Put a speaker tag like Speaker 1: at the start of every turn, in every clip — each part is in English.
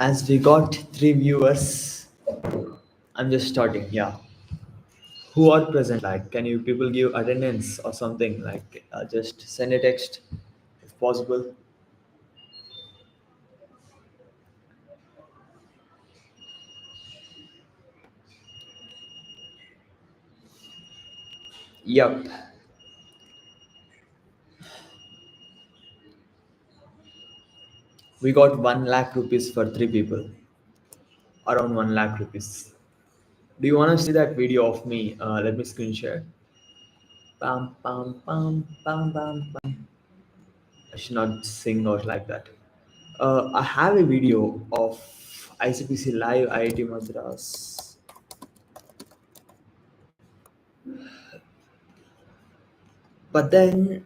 Speaker 1: As we got 3 viewers, I'm just starting. Yeah. Who are present? Like, can you people give attendance or something? Like, just send a text if possible. Yup. We got 1 lakh rupees for 3 people. Around 1 lakh rupees. Do you want to see that video of me? Let me screen share. Pam, pam, pam, pam, pam, pam. I should not sing or like that. I have a video of ICPC live IIT Madras. But then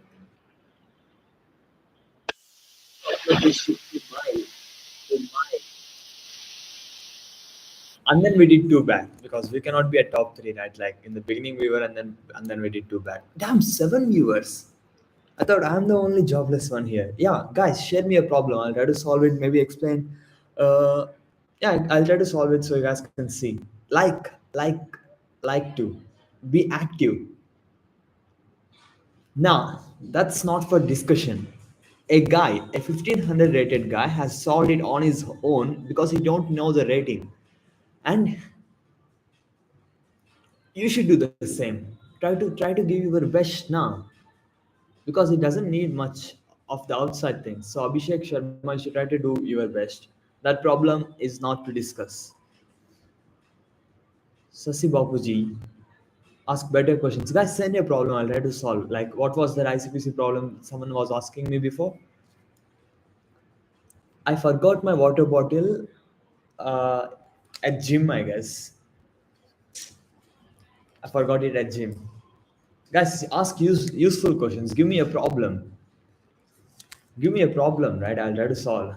Speaker 1: and then we did two bad because we cannot be a top three, right? Like in the beginning we were and then we did two bad. Damn, 7 viewers. I thought I'm the only jobless one here. Yeah, guys, share me a problem. I'll try to solve it. Maybe explain. Uh, yeah, I'll try to solve it so you guys can see. Like, like, like to be active. Now, that's not for discussion. A guy, a 1500 rated guy, has solved it on his own because he don't know the rating, and you should do the same. Try to give your best now because it doesn't need much of the outside things. So Abhishek Sharma, you should try to do your best. That problem is not to discuss. Sasi Bapuji, ask better questions. Guys, send a problem. I'll try to solve. Like, what was that ICPC problem someone was asking me before? I forgot my water bottle uh, at gym, I guess. I forgot it at gym. Guys, ask useful questions. Give me a problem. Give me a problem, right? I'll try to solve.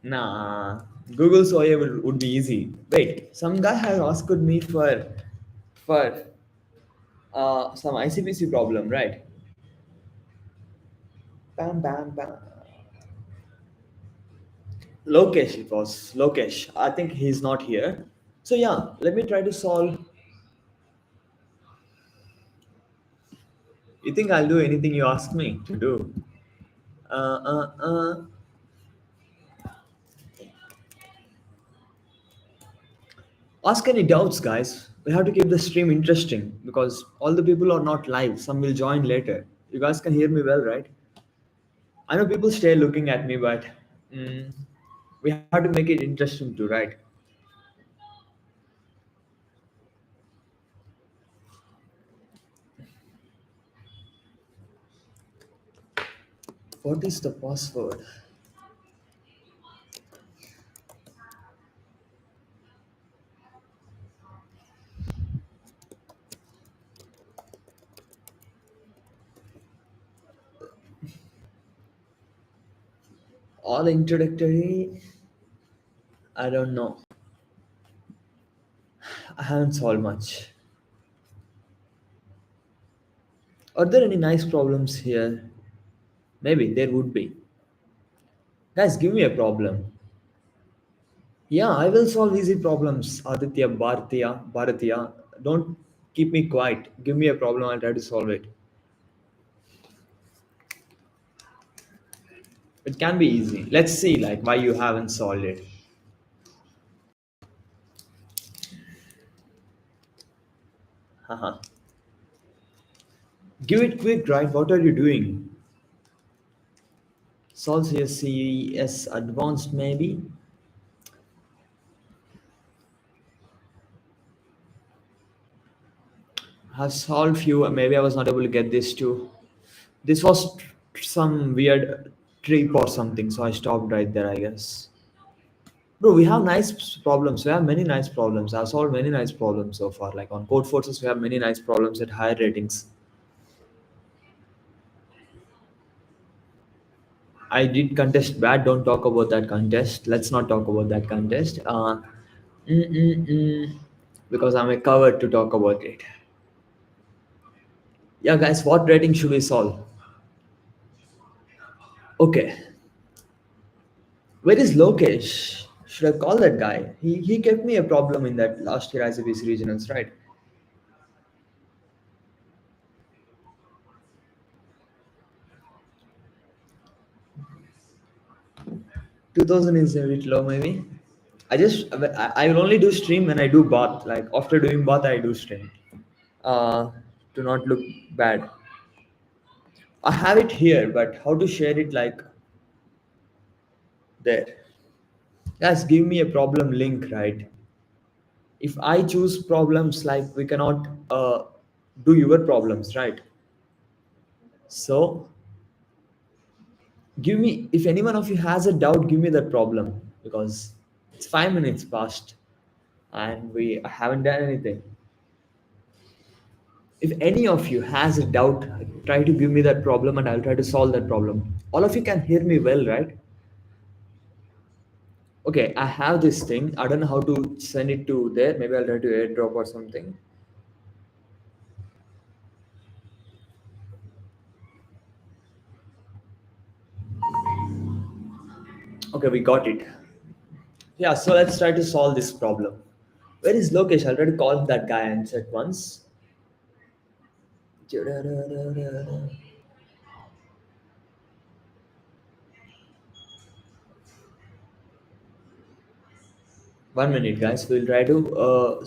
Speaker 1: Nah, Google's OA would be easy. Wait, some guy has asked me for some ICPC problem, right? Bam, bam, bam. Lokesh, it was Lokesh. I think he's not here. So yeah, let me try to solve. You think I'll do anything you ask me to do? Uh, uh, uh. Ask any doubts, guys. We have to keep the stream interesting because all the people are not live. Some will join later. You guys can hear me well, right? I know people stay looking at me, but mm, we have to make it interesting too, right? What is the password? All introductory. I don't know. I haven't solved much. Are there any nice problems here? Maybe there would be. Guys, give me a problem. Yeah, I will solve easy problems. Aditya, Bharatiya. Don't keep me quiet. Give me a problem. I'll try to solve it. It can be easy. Let's see, like why you haven't solved it. Haha. Give it quick, right? What are you doing? Solve CSCS advanced, maybe. Have solved few. Maybe I was not able to get this too. This was some weird trip or something, so I stopped right there, I guess. Bro, we have nice problems. We have many nice problems. I've solved many nice problems so far. Like on Code Forces, we have many nice problems at higher ratings. I did contest bad. Don't talk about that contest. Let's not talk about that contest. Mm, mm, mm, because I'm a covered to talk about it. Yeah, guys, what rating should we solve? Okay, Where is Lokesh? Should I call that guy? He kept me a problem in that last year ICPC regionals, right? 2000 is a bit low, maybe. I will only do stream when I do bath. Like after doing bath, I do stream. Uh, to not look bad. I have it here, but how to share it like there? Guys, give me a problem link, right? If I choose problems, like we cannot do your problems, right? So give me, if any one of you has a doubt, give me that problem because it's 5 minutes past and we haven't done anything. If any of you has a doubt, try to give me that problem and I'll try to solve that problem. All of you can hear me well, right? Okay, I have this thing. I don't know how to send it to there. Maybe I'll try to airdrop or something. Okay, we got it. Yeah, so let's try to solve this problem. Where is Lokesh? I'll try to call that guy and check once. 1 minute, guys. We'll try to.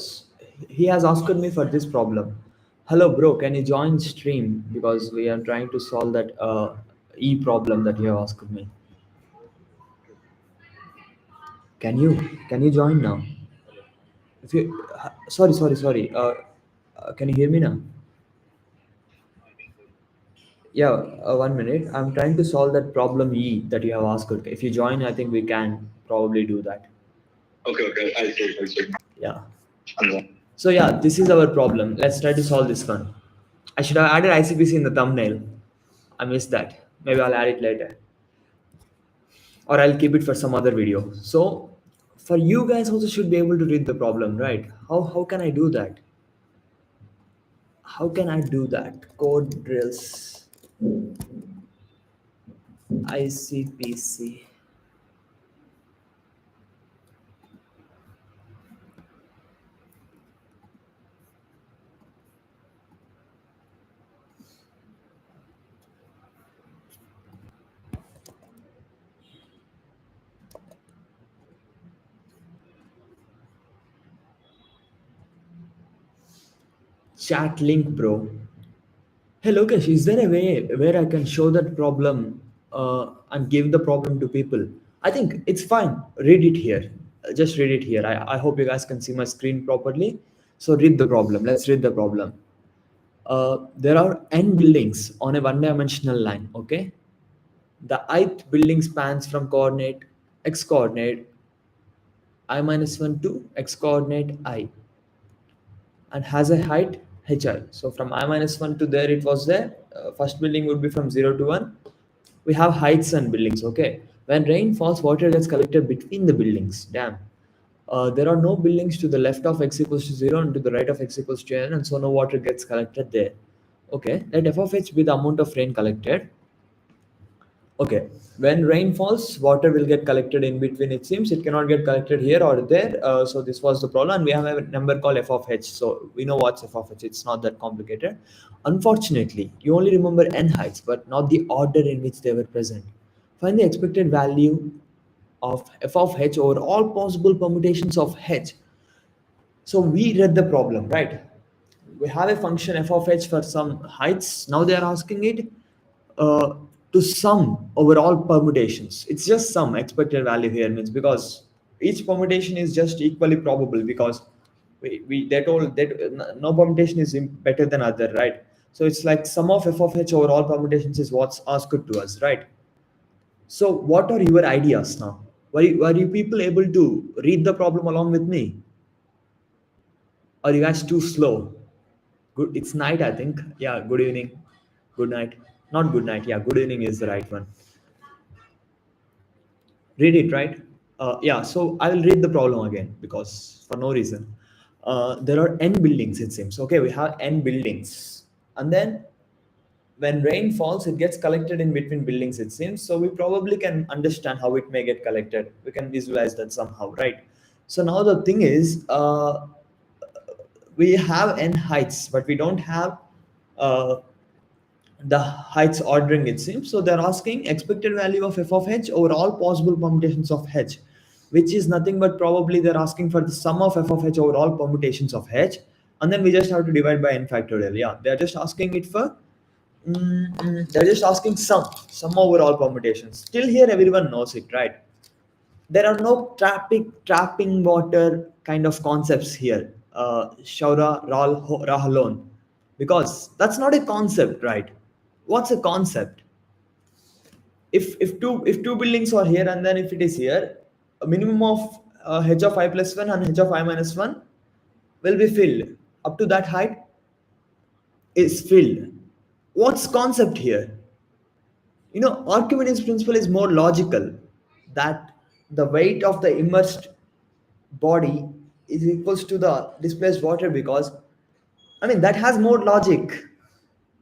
Speaker 1: He has asked me for this problem. Hello, bro. Can you join stream because we are trying to solve that e problem that you have asked me. Can you join now? If you sorry. Can you hear me now? Yeah, 1 minute. I'm trying to solve that problem E that you have asked. Okay. If you join, I think we can probably do that. Okay. I see. Yeah. So yeah, this is our problem. Let's try to solve this one. I should have added ICPC in the thumbnail. I missed that. Maybe I'll add it later. Or I'll keep it for some other video. So for you guys also should be able to read the problem, right? How can I do that? How can I do that? Code drills ICPC. Chat link, bro. Hey Lokesh, is there a way where I can show that problem and give the problem to people? I think it's fine. Read it here. Just read it here. I hope you guys can see my screen properly. So read the problem. Let's read the problem. There are n buildings on a one-dimensional line. Okay, the ith building spans from coordinate x coordinate I minus 1 to x coordinate I and has a height hi. So from I minus 1 to there it was there. First building would be from 0 to 1. We have heights and buildings, okay? When rain falls, water gets collected between the buildings. Damn. There are no buildings to the left of x equals to 0 and to the right of x equals to n, and so no water gets collected there. Okay, let f of h be the amount of rain collected. Okay, when rain falls, water will get collected in between. It seems it cannot get collected here or there. So this was the problem, and we have a number called f of h. So we know what's f of h. It's not that complicated. Unfortunately, you only remember n heights, but not the order in which they were present. Find the expected value of f of h over all possible permutations of h. So we read the problem, right? We have a function f of h for some heights. Now they are asking it uh, to sum over all permutations. It's just sum expected value here means because each permutation is just equally probable because we they told that no permutation is better than other, right? So it's like sum of f of h over all permutations is what's asked to us, right? So what are your ideas now? Were you people able to read the problem along with me? Are you guys too slow? Good. It's night, I think. Yeah. Good evening. Good night. Not good night. Yeah. Good evening is the right one. Read it, right? Yeah. So I will read the problem again because for no reason. There are n buildings. It seems. Okay. We have n buildings, and then when rain falls, it gets collected in between buildings, it seems. So we probably can understand how it may get collected. We can visualize that somehow, right? So now the thing is, we have n heights, but we don't have uh, the heights ordering, it seems. So they're asking expected value of f of h over all possible permutations of h, which is nothing but probably they're asking for the sum of f of h over all permutations of h, and then we just have to divide by n factorial. Yeah, they're just asking it for they're just asking sum over all permutations. Till here everyone knows it, right? There are no trapping water kind of concepts here. Shaura Rahalon, because that's not a concept, right? What's a concept? If two buildings are here, and then if it is here, a minimum of h of I plus 1 and h of I minus 1 will be filled. Up to that height is filled. What's concept here? Archimedes principle is more logical, that the weight of the immersed body is equals to the displaced water, because that has more logic,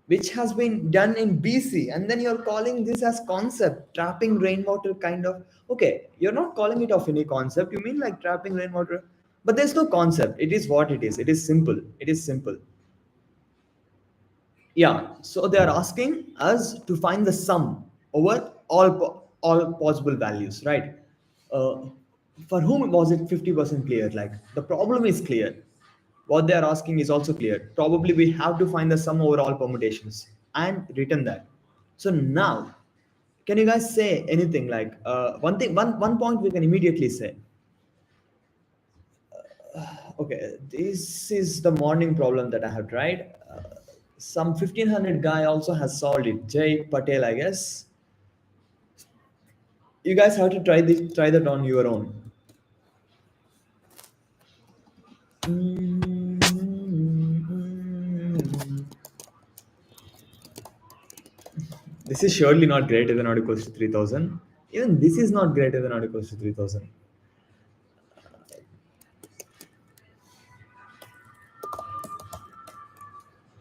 Speaker 1: which has been done in BC, and then you're calling this as concept, trapping rainwater kind of. Okay, you're not calling it of any concept, you mean like trapping rainwater, but there's no concept. It is what it is. It is simple. It is simple. Yeah, so they are asking us to find the sum over all possible values, right? uh, for whom was it 50% clear? Like, the problem is clear, what they are asking is also clear. Probably we have to find the sum over all permutations and return that. So now, can you guys say anything? Like, one point we can immediately say. Okay, this is the morning problem that I have tried. Some 1500 guy also has solved it. Jay Patel, I guess. You guys have to try that on your own. This is surely not greater than or equals to 3000. Even this is not greater than or equals to 3000.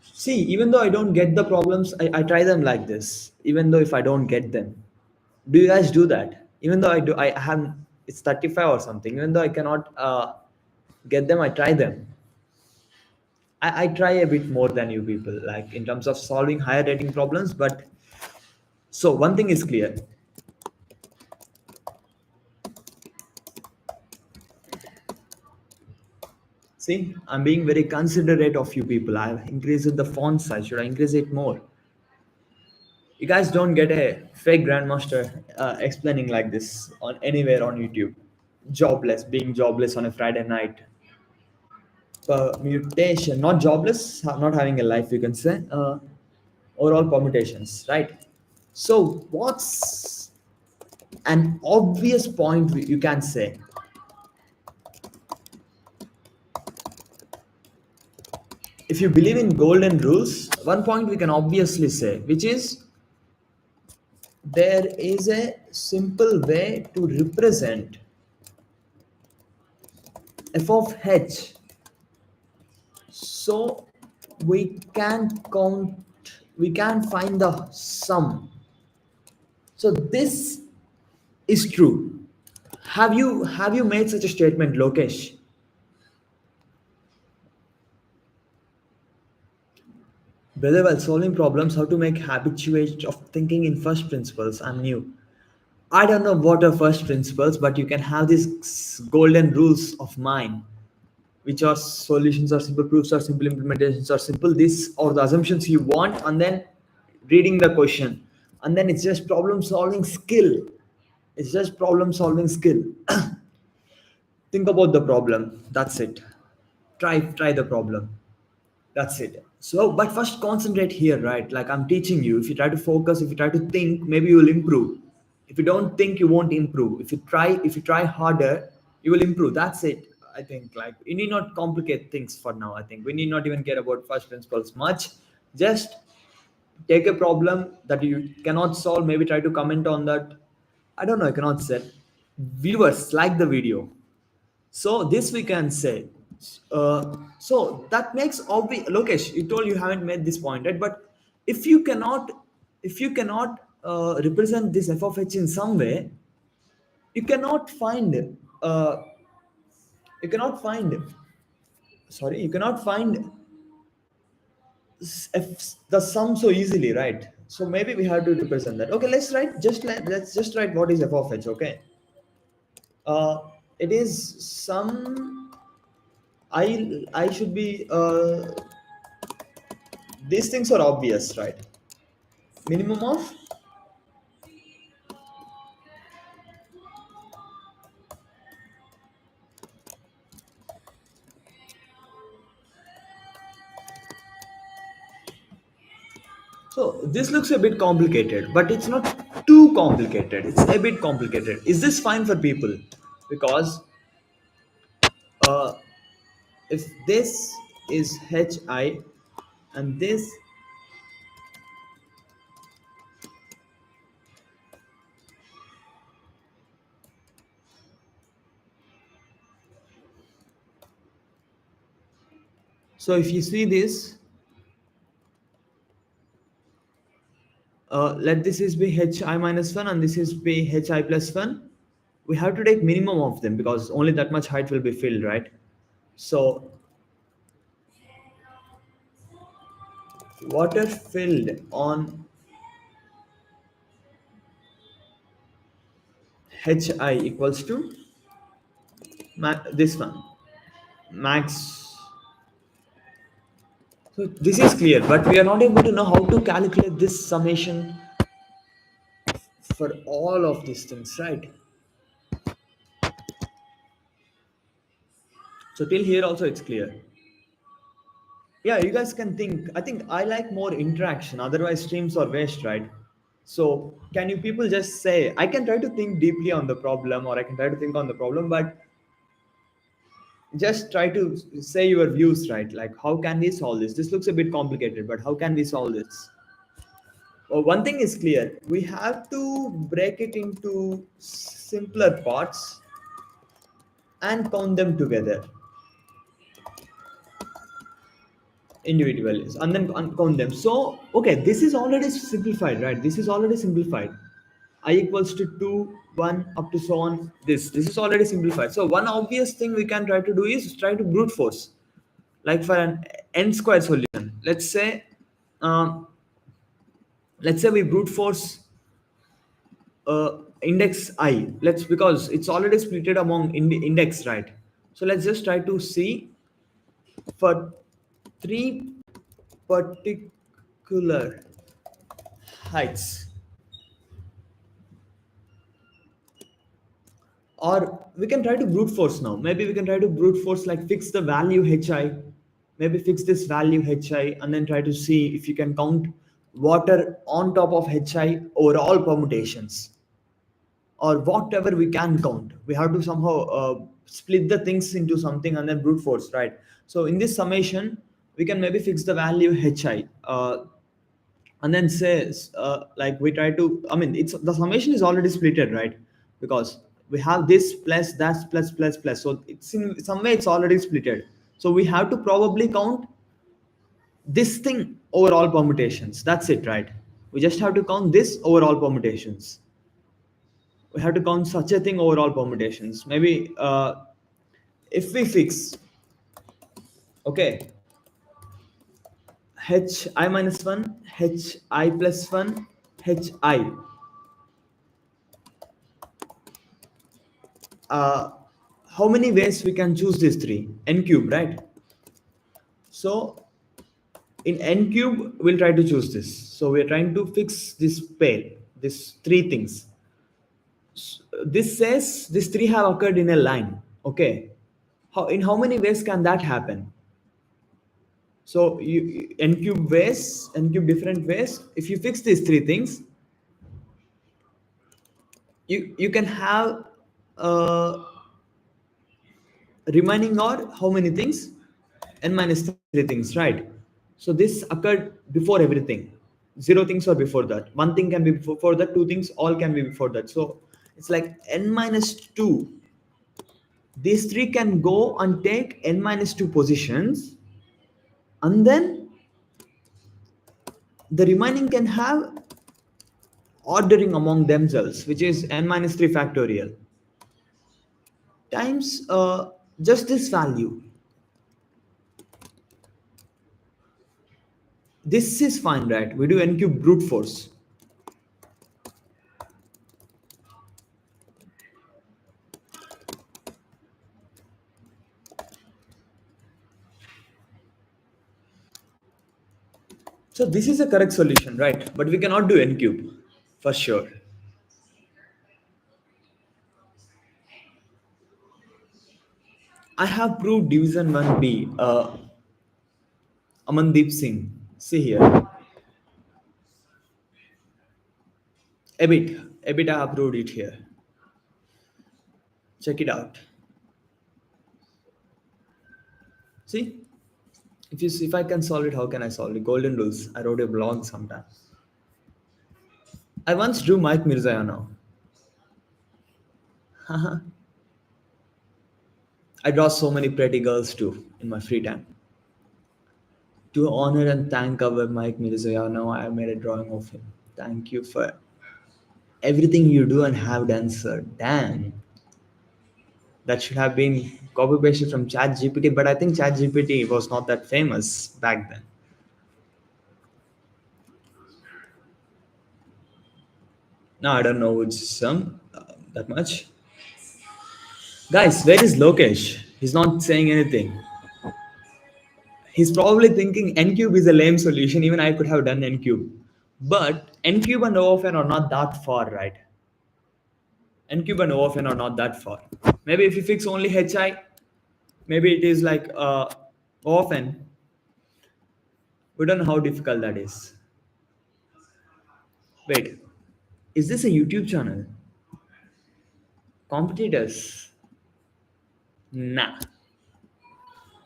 Speaker 1: See, even though I don't get the problems, I try them like this. Even though if I don't get them, do you guys do that? Even though I have, it's 35 or something. Even though I cannot get them, I try them. I try a bit more than you people, like in terms of solving higher rating problems. But so one thing is clear. See, I'm being very considerate of you people. I've increased the font size. Should I increase it more? You guys don't get a fake grandmaster explaining like this on anywhere on YouTube. Jobless, being jobless on a Friday night. Mutation, not jobless, not having a life, you can say. Overall permutations, right? So, what's an obvious point you can say? If you believe in golden rules, one point we can obviously say, which is there is a simple way to represent f of h, so we can find the sum. So this is true. Have you made such a statement, Lokesh? Brother, while solving problems, how to make habituate of thinking in first principles? I'm new. I don't know what are first principles, but you can have these golden rules of mine, which are solutions or simple proofs or simple implementations or simple this or the assumptions you want, and then reading the question, and then it's just problem solving skill. It's just problem solving skill. Think about the problem. That's it. Try the problem. That's it. So, but first concentrate here, right? Like I'm teaching you. If you try to focus, if you try to think, maybe you will improve. If you don't think, you won't improve. If you try harder, you will improve. That's it. I think like you need not complicate things for now. I think we need not even care about first principles much. Just take a problem that you cannot solve. Maybe try to comment on that. I don't know. I cannot say. Viewers like the video, so this we can say. So that makes obvious. Lokesh, you told you haven't made this point, right? But if you cannot represent this f of h in some way, you cannot find uh, you cannot find you cannot find the sum so easily, right? So maybe we have to represent that. Okay, let's just write what is f of h. Okay, uh, it is some I should be these things are obvious, right? Minimum of, so this looks a bit complicated, but it's not too complicated. It's a bit complicated. Is this fine for people? Because uh, if this is hi and this, so if you see this, let this is be hi minus 1 and this is be hi plus 1. We have to take minimum of them because only that much height will be filled, right? So water filled on hi equals to this one max. So this is clear, but we are not able to know how to calculate this summation for all of these things, right? So till here also it's clear. Yeah, you guys can think. I think I like more interaction. Otherwise, streams are waste, right? So can you people just say, I can try to think deeply on the problem, or I can try to think on the problem, but just try to say your views, right? Like, how can we solve this? This looks a bit complicated, but how can we solve this? Well, one thing is clear. We have to break it into simpler parts and count them together individually and then count them. So, okay, this is already simplified, right? This is already simplified. I equals to 2, 1, up to so on. This is already simplified. So, one obvious thing we can try to do is try to brute force. Like for an n square solution. Um, let's say we brute force index I. Let's because it's already splitted among index, right? So let's just try to see for three particular heights, or we can try to brute force now. Maybe we can try to brute force, like fix the value hi, maybe fix this value hi, and then try to see if you can count water on top of hi over all permutations, or whatever we can count. We have to somehow split the things into something and then brute force, right? So in this summation we can maybe fix the value hi, and then says like we try to, I mean, it's the summation is already splitted, right? Because we have this plus that plus plus plus, so it's in some way it's already splitted. So we have to probably count this thing over all permutations. That's it, right? We just have to count this over all permutations. We have to count such a thing over all permutations. Maybe if we fix, okay, hi minus 1, hi plus 1, hi, uh, how many ways we can choose these three? N cube, right? So in n cube we'll try to choose this. So we're trying to fix this pair, these three things. This says these three have occurred in a line. Okay, in how many ways can that happen? So n cube ways, n cube different ways. If you fix these three things, you can have uh, remaining, or how many things? N minus 3 things, right? So this occurred before everything. Zero things or before that. One thing can be before that. Two things all can be before that. So it's like n minus 2. These three can go and take n minus 2 positions, and then The remaining can have ordering among themselves, which is n minus 3 factorial times just this value. This is fine, right? We do n cube brute force. So this is a correct solution, right? But we cannot do n cube for sure. I have proved division 1b. Amandeep Singh. See here. A bit I have proved it here. Check it out. See? If I can solve it, how can I solve it? Golden rules. I wrote a blog sometime. I once drew Mike Mirzayano. I draw so many pretty girls too in my free time. To honor and thank our Mike Mirzayano, I made a drawing of him. Thank you for everything you do and have done, sir. Damn. That should have been copy pasted from ChatGPT, but I think ChatGPT was not that famous back then. Now I don't know which some that much. Guys, where is Lokesh? He's not saying anything. He's probably thinking n cube is a lame solution. Even I could have done n cube, but n cube and O of n are not that far, right? N cube and O of n are not that far. Maybe if you fix only hi, maybe it is like O of n. We don't know how difficult that is. Wait, is this a YouTube channel? Competitors? Nah,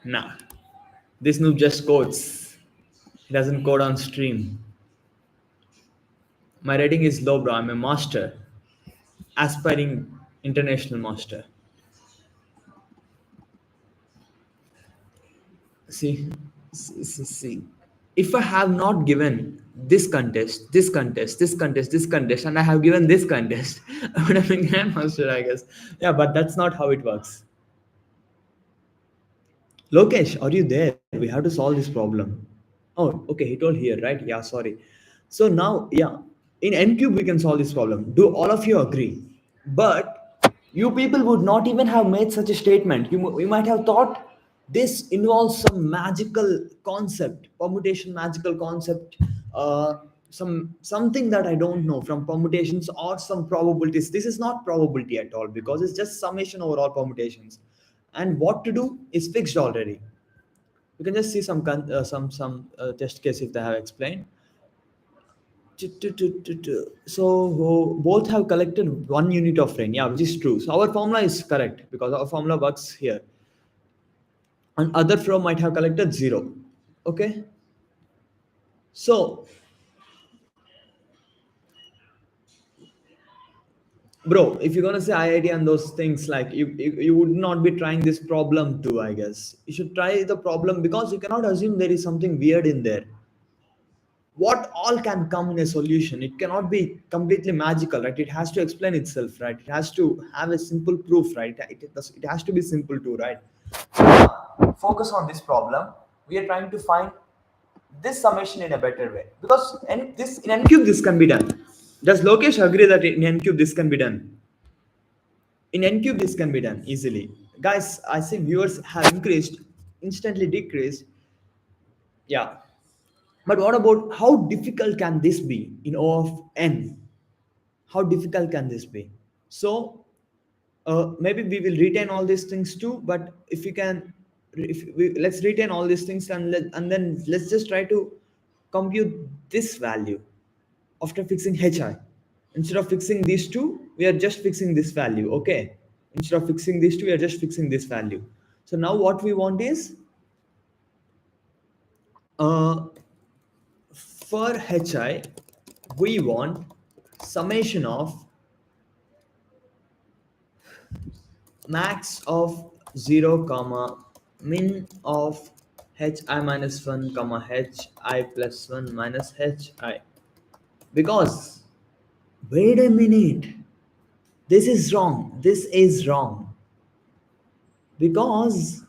Speaker 1: nah. This noob just codes. He doesn't code on stream. My rating is low, bro. I'm a master, aspiring international master. See. If I have not given this contest, and I have given this contest, I would have been grandmaster, I guess. Yeah, but that's not how it works. Lokesh, are you there? We have to solve this problem. Oh, okay. He told here, right? Yeah, sorry. So now, yeah, in n cube we can solve this problem. Do all of you agree? But you people would not even have made such a statement. You might have thought this involves some magical concept, permutation magical concept, something that I don't know from permutations or some probabilities. This is not probability at all because it's just summation over all permutations. And what to do is fixed already. You can just see some test case if they have explained. So both have collected 1 unit of rain, yeah, which is true. So our formula is correct because our formula works here. And other flow might have collected 0. Okay. So, bro, if you're gonna say IIT and those things, like you would not be trying this problem too, I guess. You should try the problem because you cannot assume there is something weird in there. What all can come in a solution? It cannot be completely magical, right? It has to explain itself, right? It has to have a simple proof, right? It has to be simple too, right? Focus on this problem. We are trying to find this summation in a better way because in n cube this can be done. Does Lokesh agree that in n cube this can be done? In n cube this can be done easily. Guys, I see viewers have increased, instantly decreased. Yeah. But what about how difficult can this be in O of n? How difficult can this be? So maybe we will retain all these things too. But if we can, if we let's retain all these things and then let's just try to compute this value after fixing hi. Instead of fixing these two, we are just fixing this value. Okay. Instead of fixing these two, we are just fixing this value. So now what we want is uh, for hi, we want summation of max of 0 comma min of hi minus 1 comma hi plus 1 minus hi, because wait a minute, this is wrong because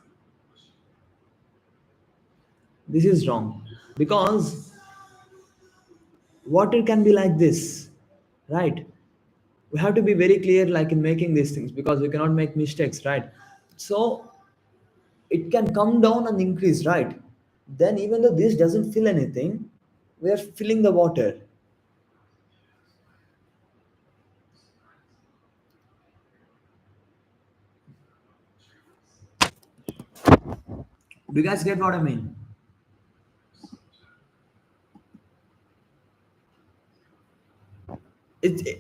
Speaker 1: this is wrong because water can be like this, right? We have to be very clear like in making these things because we cannot make mistakes, right? So it can come down and increase, right? Then even though this doesn't fill anything, we are filling the water. Do you guys get what I mean?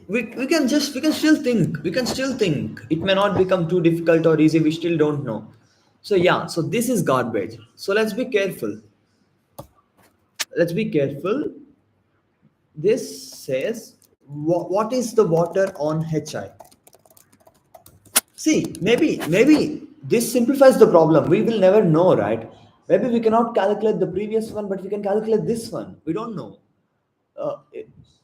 Speaker 1: We can still think, it may not become too difficult or easy, we still don't know. So yeah, so this is garbage, so let's be careful. This says what is the water on hi. See, maybe this simplifies the problem. We will never know, right? Maybe we cannot calculate the previous one, but we can calculate this one. We don't know.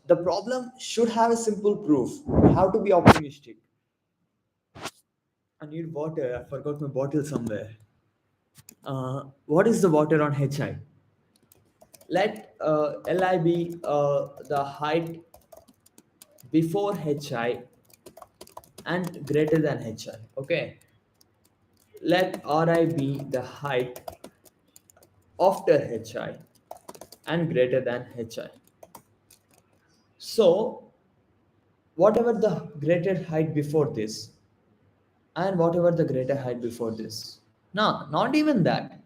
Speaker 1: The problem should have a simple proof. We have to be optimistic. I need water. I forgot my bottle somewhere. What is the water on hi? Let li be the height before hi and greater than hi. Okay. Let ri be the height after hi and greater than hi. So, whatever the greater height before this, and whatever the greater height before this. No, not even that,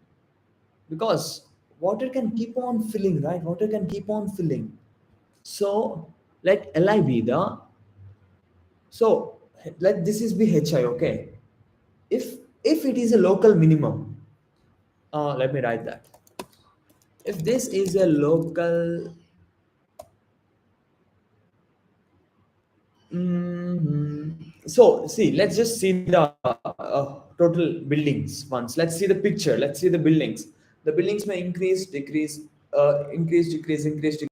Speaker 1: because water can keep on filling, right? Water can keep on filling. So, let Li be the, so let this is be Hi, okay? If if it is a local minimum, let me write that. If this is a local so see, let's just see the total buildings once. Let's see the picture. Let's see the buildings. The buildings may increase, decrease, increase, decrease, increase, decrease.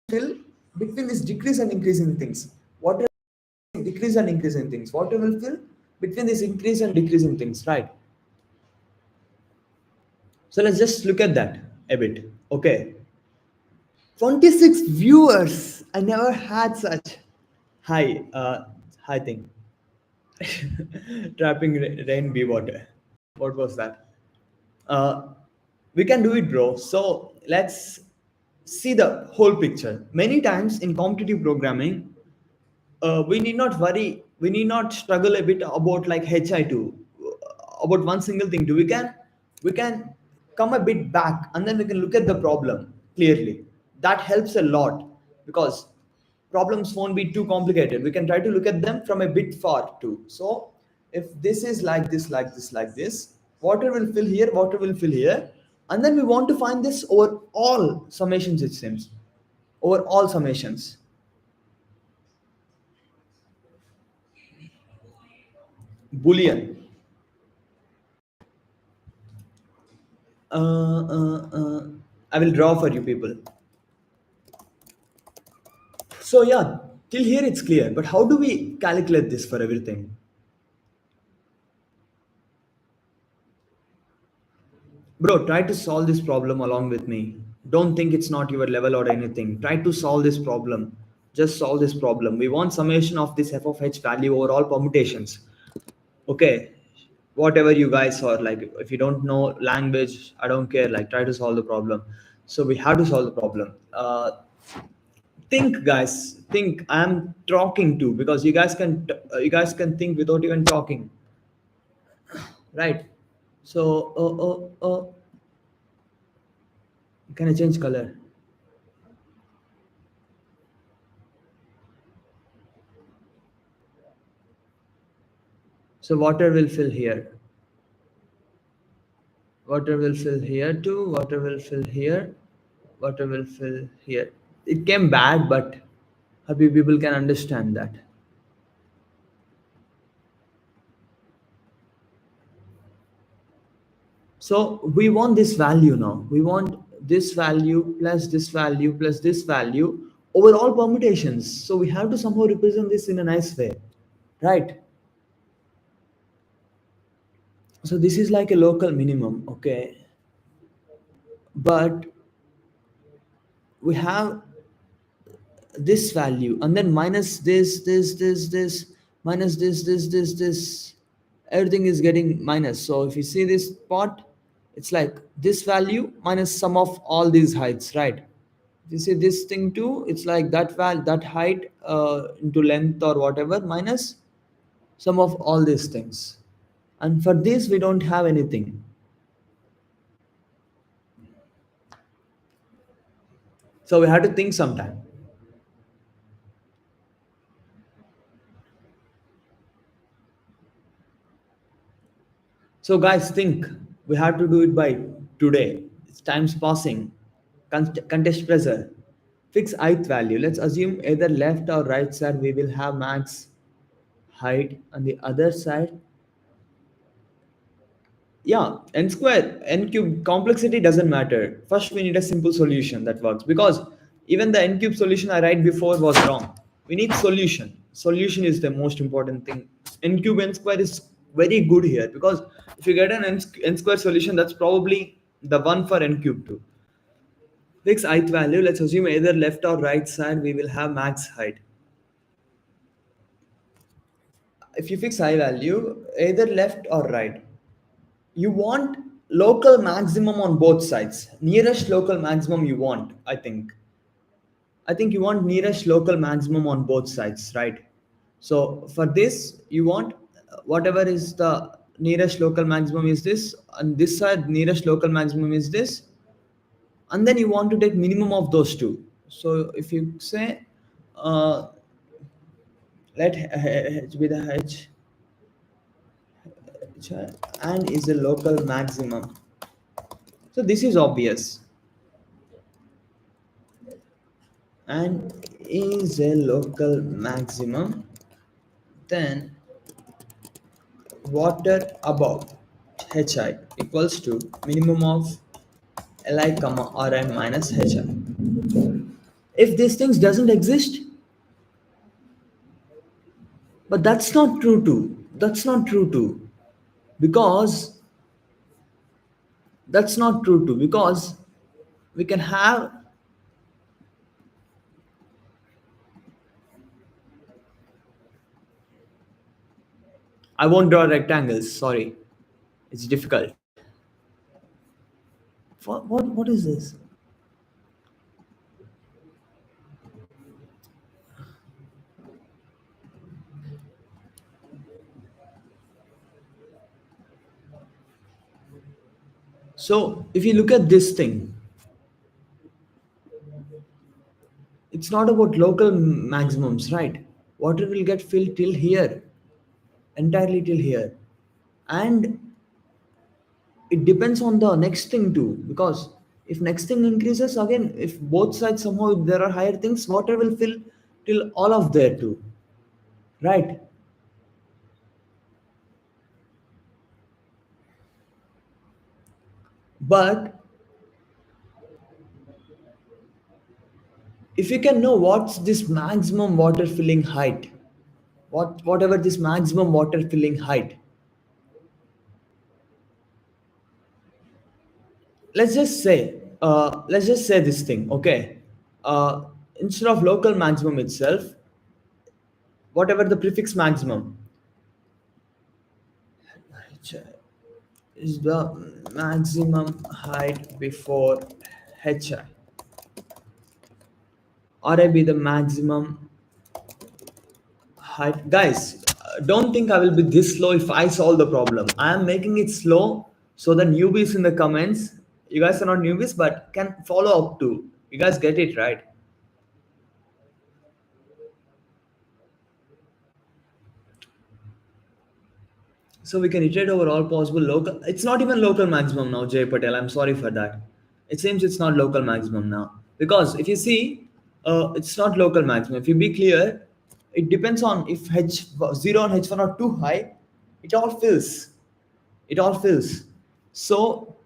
Speaker 1: Still, between this decrease and increasing things, water decrease and increasing things. Water will fill between this increase and decreasing things, right? So let's just look at that a bit. Okay, 26 viewers. I never had such high thing. Trapping rain be water. What was that? Uh, we can do it, bro. So let's see the whole picture. Many times in competitive programming, we need not worry, we need not struggle a bit about like hi2, about one single thing. Do we can come a bit back and then we can look at the problem clearly. That helps a lot because problems won't be too complicated. We can try to look at them from a bit far too. So if this is like this, like this, like this, water will fill here, water will fill here, and then we want to find this over all summations, it seems, over all summations. Boolean. I will draw for you people. So yeah, till here it's clear. But how do we calculate this for everything? Bro, try to solve this problem along with me. Don't think it's not your level or anything. Try to solve this problem. Just solve this problem. We want summation of this f of h value over all permutations. Okay. Whatever you guys are like, if you don't know language, I don't care. Like, try to solve the problem. So we have to solve the problem. Think, guys, think. I'm talking to because you guys can think without even talking, right? So can I change color? So water will fill here, water will fill here too, water will fill here, water will fill here. It came bad, but happy people can understand that. So we want this value now. We want this value plus this value plus this value over all permutations. So we have to somehow represent this in a nice way, right? So this is like a local minimum, okay? But we have this value and then minus this minus this, everything is getting minus. So if you see this part, it's like this value minus sum of all these heights, right? If you see this thing too, it's like that height into length or whatever minus sum of all these things. And for this we don't have anything. So we have to think sometime. So guys, think. We have to do it by today. It's time's passing. Contest pressure. Fix ith value. Let's assume either left or right side we will have max height, on the other side, yeah, n square, n cube complexity doesn't matter. First we need a simple solution that works, because even the n cube solution I write before was wrong. We need solution is the most important thing. N cube n square is very good here, because if you get an n square solution, that's probably the one for n cube too. Fix ith value. Let's assume either left or right side we will have max height. If you fix I value, either left or right, you want local maximum on both sides. Nearest local maximum you want, I think you want nearest local maximum on both sides, right? So for this you want whatever is the nearest local maximum is this, and this side nearest local maximum is this, and then you want to take minimum of those two. So if you say uh, let h be the h and is a local maximum. So this is obvious. And is a local maximum, then water above hi equals to minimum of li comma ri minus hi. If these things doesn't exist, but that's not true too, because because we can have, I won't draw rectangles, sorry, it's difficult. What is this? So if you look at this thing, it's not about local maximums, right? Water will get filled till here, entirely till here. And it depends on the next thing too, because if next thing increases again, if both sides somehow there are higher things, water will fill till all of there too, right? But if you can know what's this maximum water filling height, whatever this maximum water filling height, let's just say this thing, okay? uh, Instead of local maximum itself, whatever the prefix maximum is the maximum height before hi, or I be the maximum height. Guys, don't think I will be this slow if I solve the problem. I am making it slow so the newbies in the comments, you guys are not newbies but can follow up too. You guys get it, right? So we can iterate over all possible local. It's not even local maximum now, Jay Patel. I'm sorry for that. It seems it's not local maximum now, because if you see, it's not local maximum. If you be clear, it depends on if h0 and h1 are too high, it all fills. It all fills. So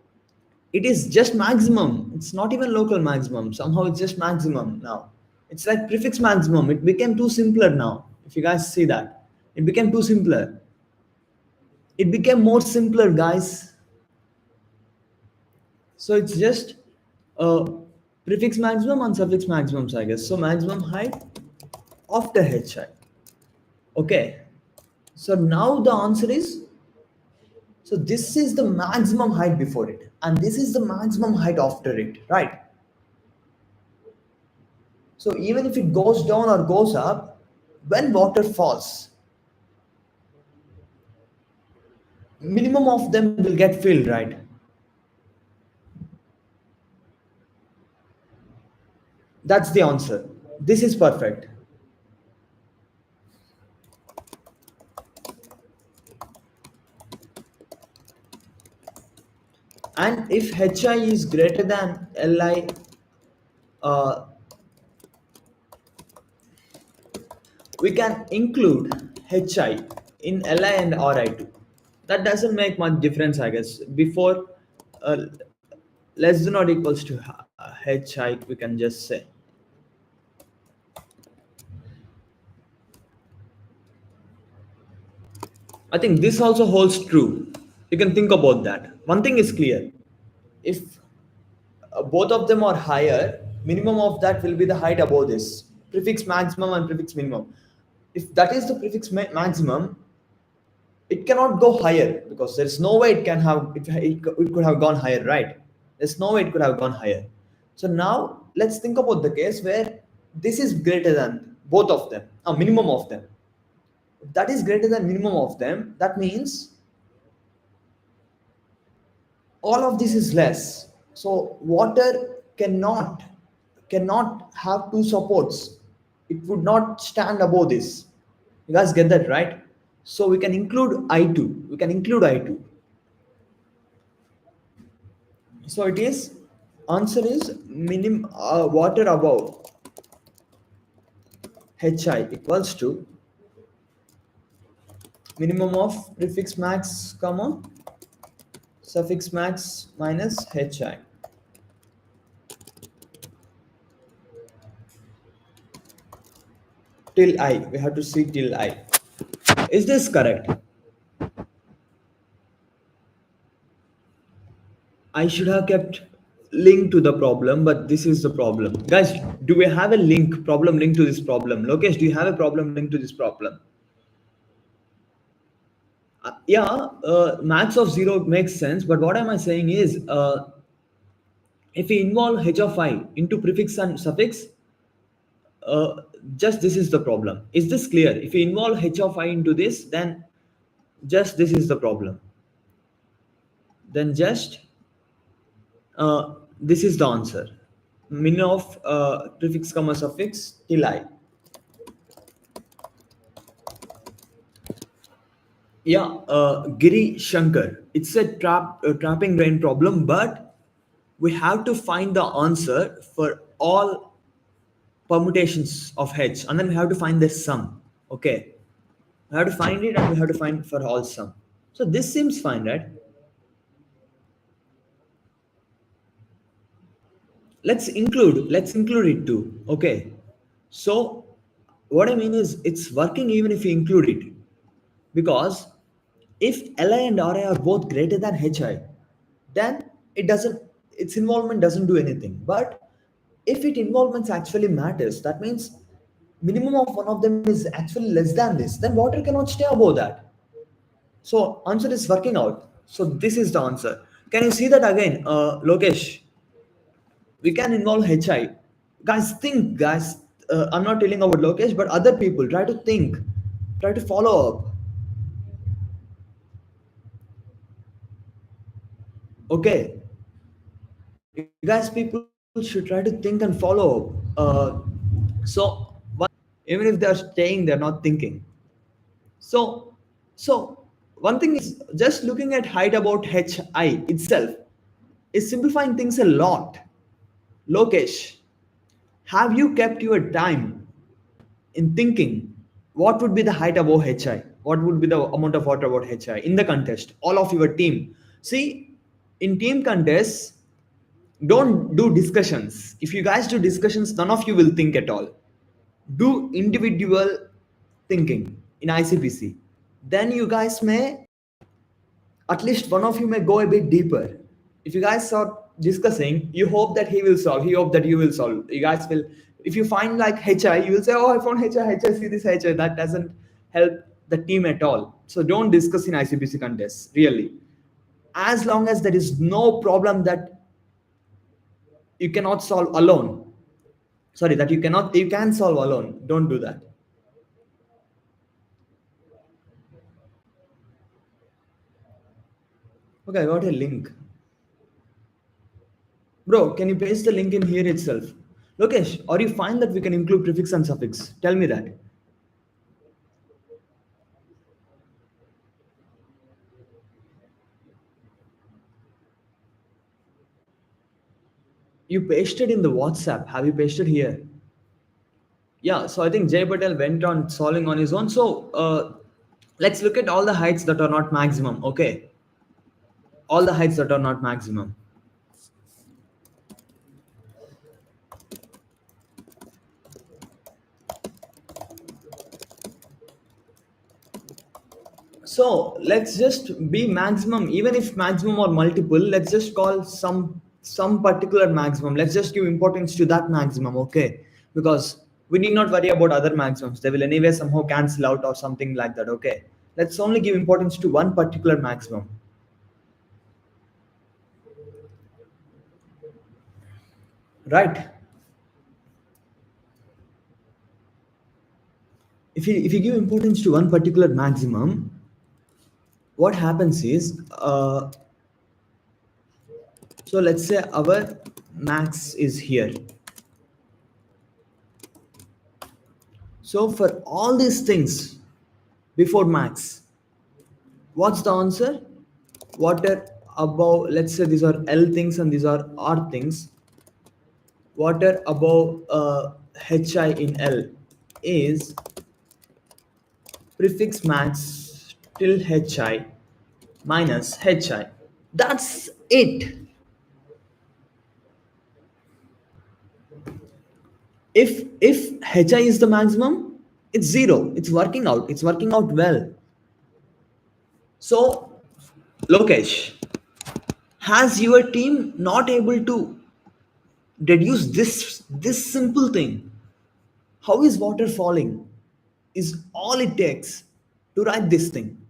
Speaker 1: it is just maximum. It's not even local maximum. Somehow it's just maximum now. It's like prefix maximum. It became too simpler now. If you guys see that, it became too simpler. It became more simpler, guys. So it's just uh, prefix maximum and suffix maximums, I guess. So maximum height after hi. Okay. So now the answer is, so this is the maximum height before it, and this is the maximum height after it, right? So even if it goes down or goes up, when water falls, minimum of them will get filled, right? That's the answer. This is perfect. And if hi is greater than li, uh, we can include hi in li and ri too. That doesn't make much difference, I guess. Before uh, less than or equals to hi, we can just say. I think this also holds true. You can think about that. One thing is clear. If both of them are higher, minimum of that will be the height above this. Prefix maximum and prefix minimum. If that is the prefix maximum, it cannot go higher because there's no way it can have it could have gone higher, right? There's no way it could have gone higher. So now let's think about the case where this is greater than both of them, a minimum of them. If that is greater than minimum of them, that means all of this is less. So water cannot have two supports. It would not stand above this. You guys get that, right? So we can include I2. We can include I2. So it is, answer is minimum water above hi equals to minimum of prefix max comma suffix max minus hi till I. We have to see till I. Is this correct? I should have kept link to the problem, but this is the problem. Guys, do we have a problem link to this problem? Lokesh, do you have a problem linked to this problem? Yeah, max of 0 makes sense, but what am I saying is, if we involve h of I into prefix and suffix, uh, just this is the problem. Is this clear? If we involve h of I into this, then just this is the problem. Then just this is the answer. Min of prefix comma suffix till I. Yeah, Giri Shankar. It's a trapping brain problem, but we have to find the answer for all permutations of h, and then we have to find the sum. Okay, we have to find it, and we have to find for all sum. So this seems fine, right? Let's include it too. Okay, so what I mean is it's working even if you include it, because if li and ri are both greater than hi, then its involvement doesn't do anything. But if it involvements actually matters, that means minimum of one of them is actually less than this, then water cannot stay above that. So answer is working out. So this is the answer. Can you see that again, Lokesh? We can involve hi. Guys, think, guys. I'm not telling about Lokesh, but other people try to think, try to follow up. Okay, you guys, people should try to think and follow up. So even if they're staying, they're not thinking. So, so one thing is just looking at height about hi itself is simplifying things a lot. Lokesh, have you kept your time in thinking what would be the height above hi? What would be the amount of water about hi in the contest? All of your team. See, in team contests, Don't do discussions. If you guys do discussions, none of you will think at all. Do individual thinking in ICPC. Then you guys may, at least one of you may go a bit deeper. If you guys are discussing, you hope that he will solve, he hope that you will solve. You guys will, if you find like HI, you will say, oh, I found HI, see this HI. That doesn't help the team at all. So don't discuss in ICPC contests, really. As long as there is no problem that you cannot solve alone. Sorry, that you can solve alone. Don't do that. Okay, I got a link. Bro, can you paste the link in here itself? Lokesh, are you fine that we can include prefix and suffix? Tell me that. You pasted in the WhatsApp. Have you pasted here? Yeah, so I think Jay Patel went on solving on his own. So let's look at all the heights that are not maximum. Okay. All the heights that are not maximum. So let's just be maximum, even if maximum or multiple, let's just call some particular maximum. Let's just give importance to that maximum, okay? Because we need not worry about other maximums. They will anyway somehow cancel out or something like that, okay? Let's only give importance to one particular maximum. Right? If you give importance to one particular maximum, what happens is so let's say our max is here. So for all these things before max, what's the answer? What are above, let's say these are L things and these are R things. What are above HI in L is prefix max till HI minus HI. That's it. If HI is the maximum, it's zero. It's working out. It's working out well. So, Lokesh, has your team not able to deduce this simple thing? How is water falling? Is all it takes to write this thing.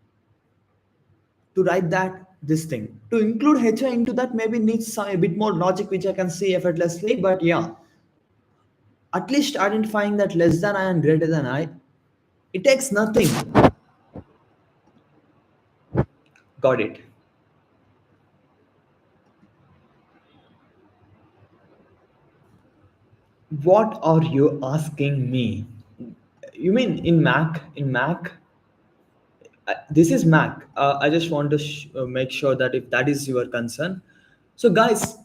Speaker 1: To write that this thing. To include HI into that maybe needs a bit more logic which I can see effortlessly. But yeah, at least identifying that less than I and greater than I, it takes nothing. Got it. What are you asking me? You mean in Mac? In Mac? This is Mac. I just want to make sure that if that is your concern. So, guys,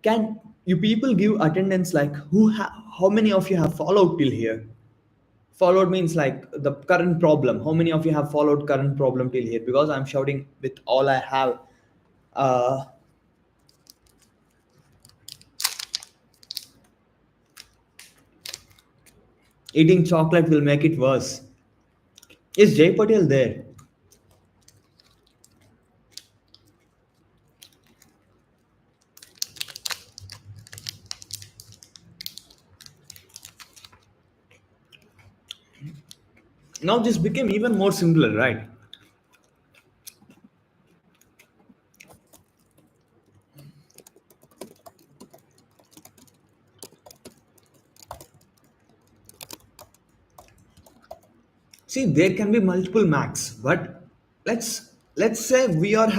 Speaker 1: can you people give attendance like how many of you have followed till here? Followed means like the current problem. How many of you have followed current problem till here? Because I'm shouting with all I have. Uh, Eating chocolate will make it worse. Is Jay Patel there? Now this became even more simpler, right? See, there can be multiple max, but let's say we are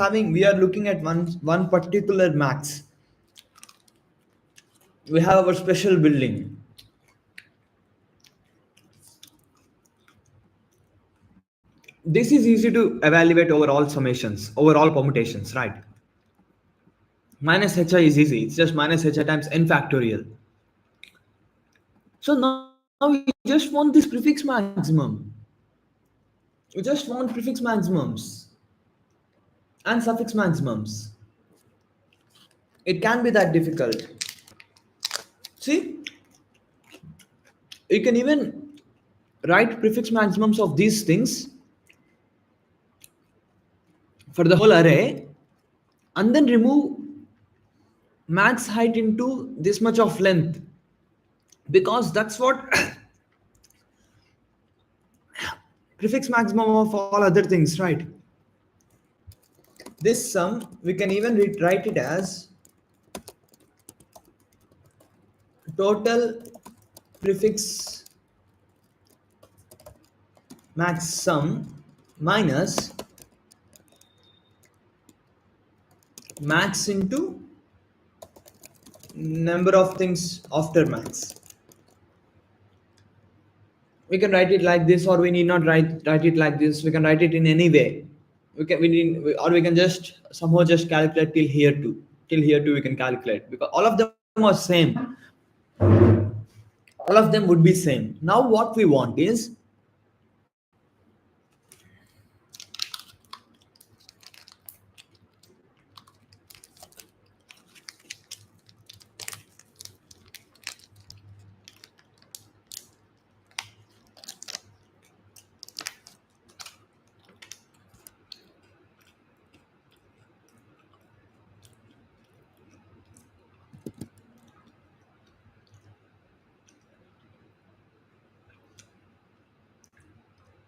Speaker 1: looking at one particular max. We have our special building. This is easy to evaluate over all summations, over all permutations, right? Minus hi is easy. It's just minus hi times n factorial. So now we just want this prefix maximum. We just want prefix maximums and suffix maximums. It can be that difficult. See, you can even write prefix maximums of these things for the whole array and then remove max height into this much of length, because that's what prefix maximum of all other things, right? This sum we can even write it as total prefix max sum minus max into number of things after max. We can write it like this, or we need not write it like this. We can write it in any way. Or we can just somehow just calculate till here too we can calculate, because all of them are same. All of them would be same. Now what we want is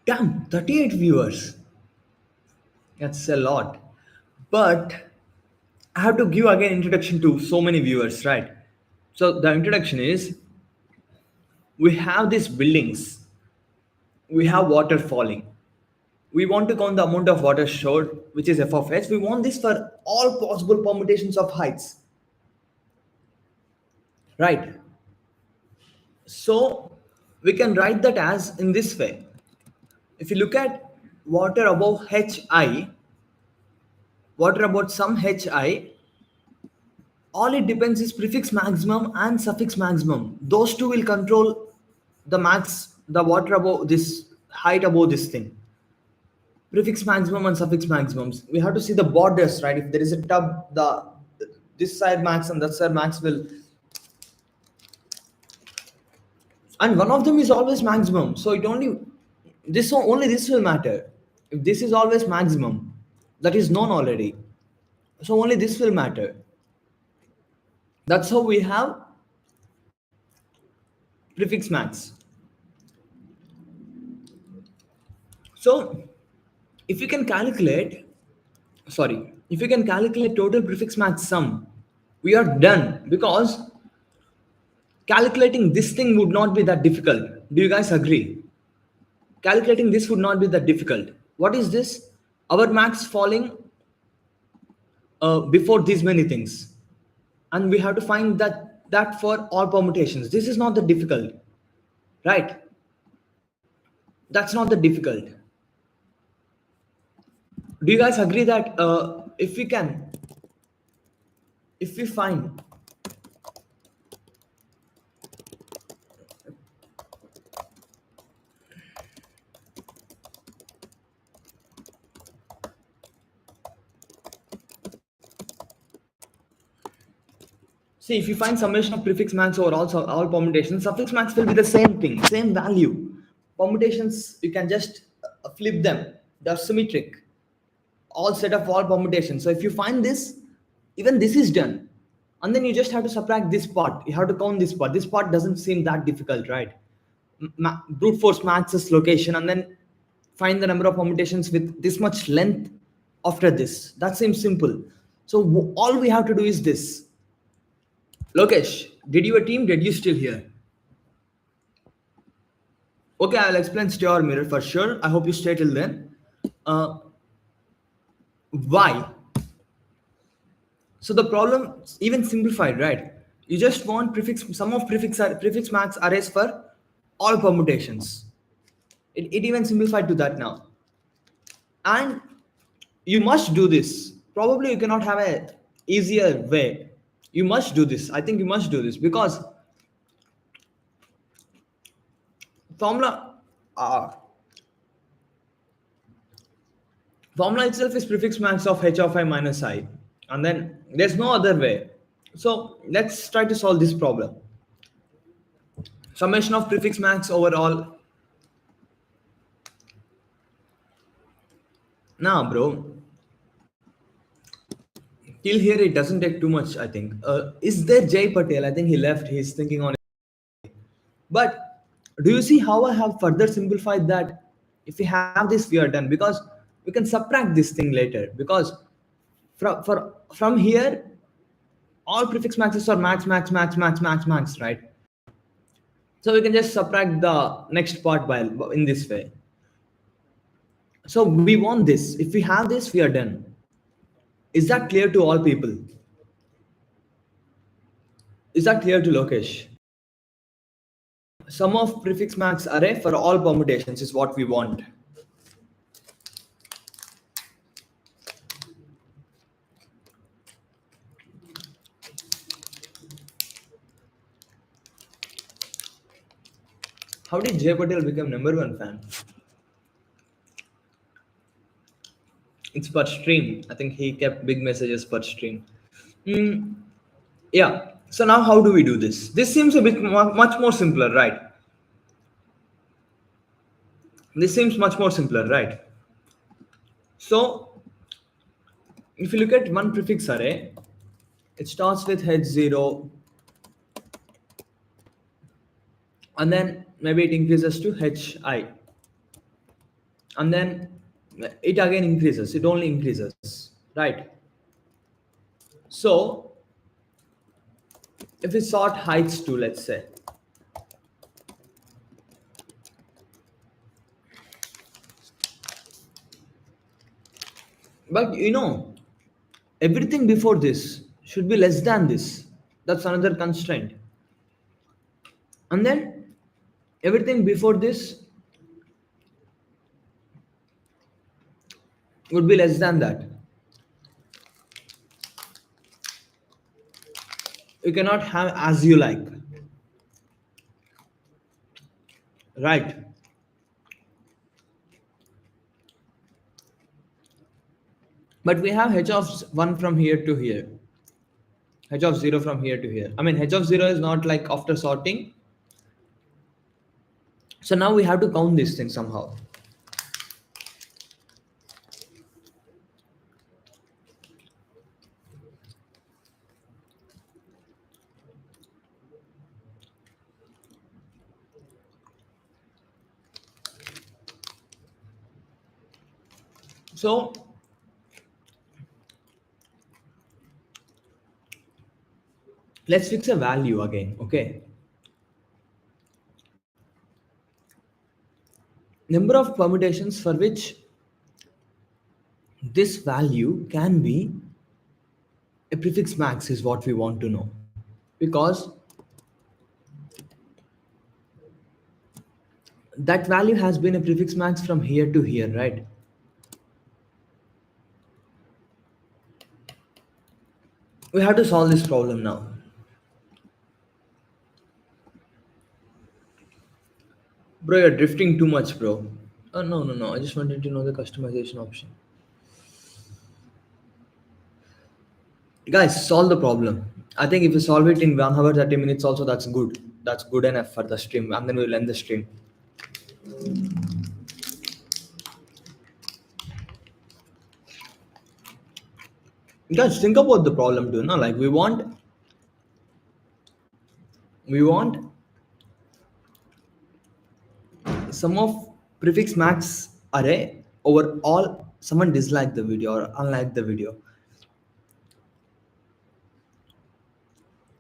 Speaker 1: damn 38 viewers. That's a lot. But I have to give again introduction to so many viewers, right? So the introduction is, we have these buildings, we have water falling. We want to count the amount of water stored, which is f of h. We want this for all possible permutations of heights, right? So we can write that as in this way. If you look at water above hi, water about some hi, all it depends is prefix maximum and suffix maximum. Those two will control the max, the water above this height above this thing. Prefix maximum and suffix maximums. We have to see the borders, right? If there is a tub, the this side max and that side max will, and one of them is always maximum. So it only this will matter. If this is always maximum, that is known already. So only this will matter. That's how we have prefix max. So if you can calculate, if you can calculate total prefix max sum, we are done, because calculating this thing would not be that difficult. Do you guys agree? Calculating this would not be that difficult. What is this? Our max falling before these many things, and we have to find that for all permutations. This is not that difficult, right? That's not that difficult. Do you guys agree that if we find see, if you find summation of prefix max over all permutations, suffix max will be the same thing, same value. Permutations, you can just flip them. They're symmetric. All set of all permutations. So if you find this, even this is done. And then you just have to subtract this part. You have to count this part. This part doesn't seem that difficult, right? Brute force max's location and then find the number of permutations with this much length after this. That seems simple. So all we have to do is this. Lokesh, did your team? Did you still here? Okay, I'll explain star mirror for sure. I hope you stay till then. Why? So the problem even simplified, right? You just want sum of prefix max arrays for all permutations. It even simplified to that now. And you must do this. Probably you cannot have a easier way. You must do this. I think you must do this, because formula itself is prefix max of h of I minus I, and then there's no other way. So let's try to solve this problem. Summation of prefix max overall. Nah, bro. Till here it doesn't take too much, I think. Is there Jay Patel? I think he left. He's thinking on. But do you see how I have further simplified that? If we have this, we are done, because we can subtract this thing later. Because from here, all prefix maxes are max, max, max, max, max, max, right? So we can just subtract the next part by in this way. So we want this. If we have this, we are done. Is that clear to all people? Is that clear to Lokesh? Sum of prefix max array for all permutations is what we want. How did Jay Patel become #1 fan? It's per stream. I think he kept big messages per stream. Hmm. Yeah. So now how do we do this? This seems a bit much more simpler, right? This seems much more simpler, right? So if you look at one prefix array, it starts with h0, and then maybe it increases to hi, and then it again increases. It only increases, right? So if we sort heights to, let's say, but everything before this should be less than this. That's another constraint. And then everything before this would be less than that. You cannot have as you like, right? But we have h of 1 from here to here, h of 0 from here to here. I mean, h of 0 is not like after sorting. So now we have to count this thing somehow. So let's fix a value again, okay? Number of permutations for which this value can be a prefix max is what we want to know, because that value has been a prefix max from here to here, right? We have to solve this problem now. Bro, you're drifting too much, bro. Oh, no, no, no. I just wanted to know the customization option. Guys, solve the problem. I think if you solve it in 1 hour, 30 minutes also, that's good. That's good enough for the stream. And then we'll end the stream. Guys, think about the problem too. No? Like we want sum of prefix max array over all. Someone disliked the video or unliked the video.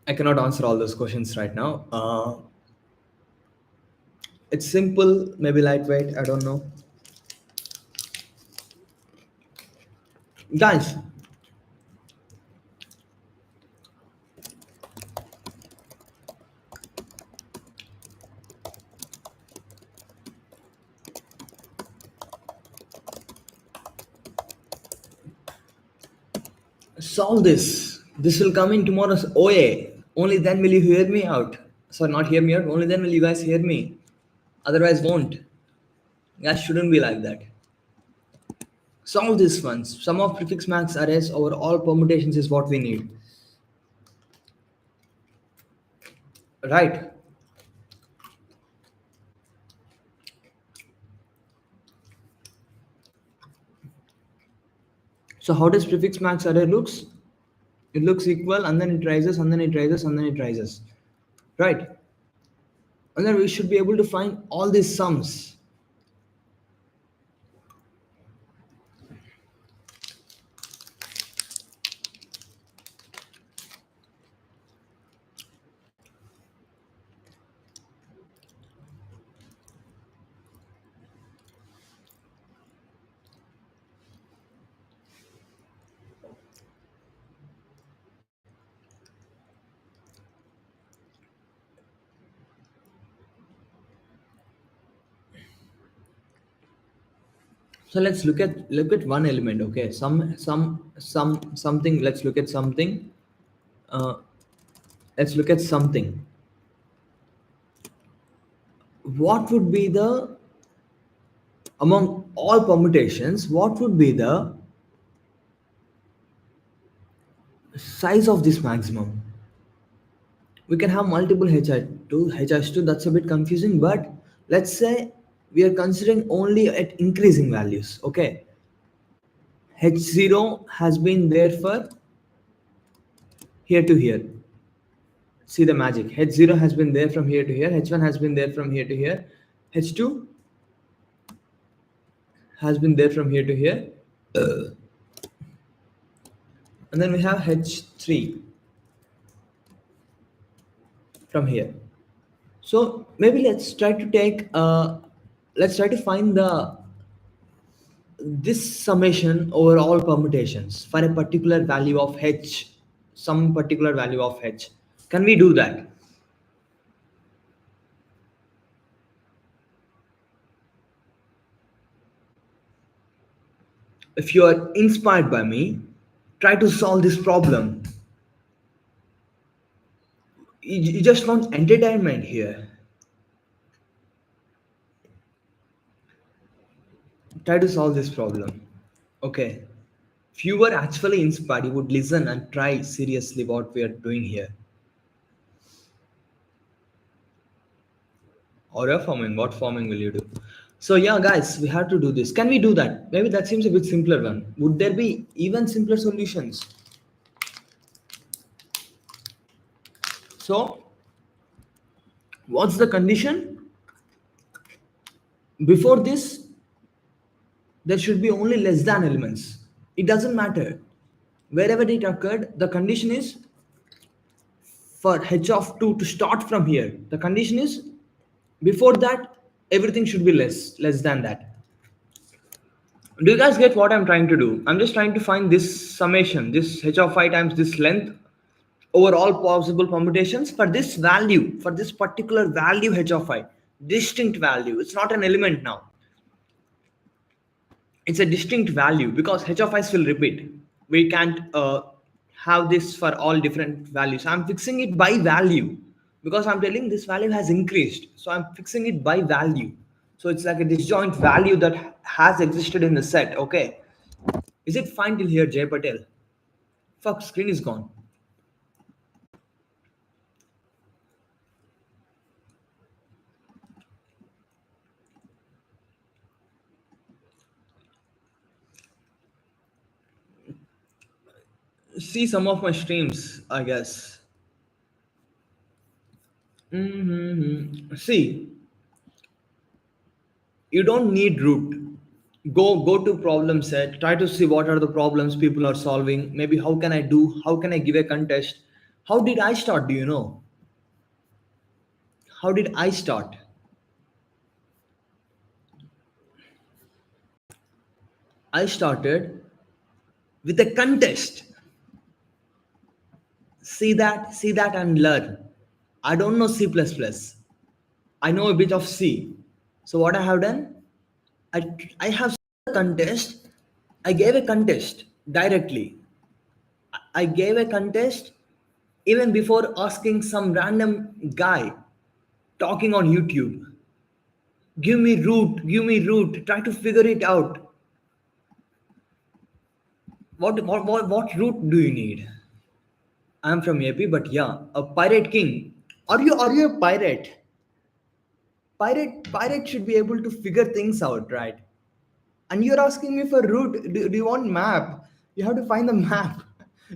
Speaker 1: I cannot answer all those questions right now. It's simple, maybe lightweight, I don't know. Guys, solve this. This will come in tomorrow's OA. Only then will you hear me out. Sorry, not hear me out. Only then will you guys hear me. Otherwise, won't. Guys shouldn't be like that. Solve this once. Sum of prefix max arrays over all permutations is what we need. right? So how does prefix max array looks? It looks equal, and then it rises, and then it rises, and then it rises, right? And then we should be able to find all these sums. So let's look at one element, okay? Something. Let's look at something. Uh, let's look at something. What would be the among all permutations? What would be the size of this maximum? We can have multiple HI2. That's a bit confusing, but let's say we are considering only at increasing values, okay? H0 has been there for here to here. See the magic. H0 has been there from here to here. H1 has been there from here to here. H2 has been there from here to here. And then we have H3 from here. So maybe let's try to find the this summation over all permutations for a particular value of H, some particular value of H. Can we do that? If you are inspired by me, try to solve this problem. You just want entertainment here. Try to solve this problem. Okay. If you were actually inspired, you would listen and try seriously what we are doing here. Or forming, what forming will you do? So yeah, guys, we have to do this. Can we do that? Maybe that seems a bit simpler one. Would there be even simpler solutions? So what's the condition? Before this, there should be only less than elements. It doesn't matter. Wherever it occurred, the condition is for h of 2 to start from here. The condition is before that, everything should be less than that. Do you guys get what I'm trying to do? I'm just trying to find this summation, this h of I times this length over all possible permutations for this value, for this particular value h of I. Distinct value. It's not an element now. It's a distinct value because h of i's will repeat. We can't have this for all different values. I'm fixing it by value because I'm telling this value has increased, so I'm fixing it by value. So it's like a disjoint value that has existed in the set. Okay, is it fine till here, Jay Patel? Fuck, screen is gone. See some of my streams, I guess. See, you don't need root. Go to problem set, try to see what are the problems people are solving. Maybe how can I give a contest. How did I start? Do you know how did I start? I started with a contest. See that and learn. I don't know C++. I know a bit of C. So what I have done, I have a contest. I gave a contest directly. I gave a contest even before asking some random guy talking on YouTube. Give me root, try to figure it out. What root do you need? I'm from AP, but yeah, a pirate king Are you a pirate? Pirate should be able to figure things out, right? And you're asking me for route. Do you want map? You have to find the map.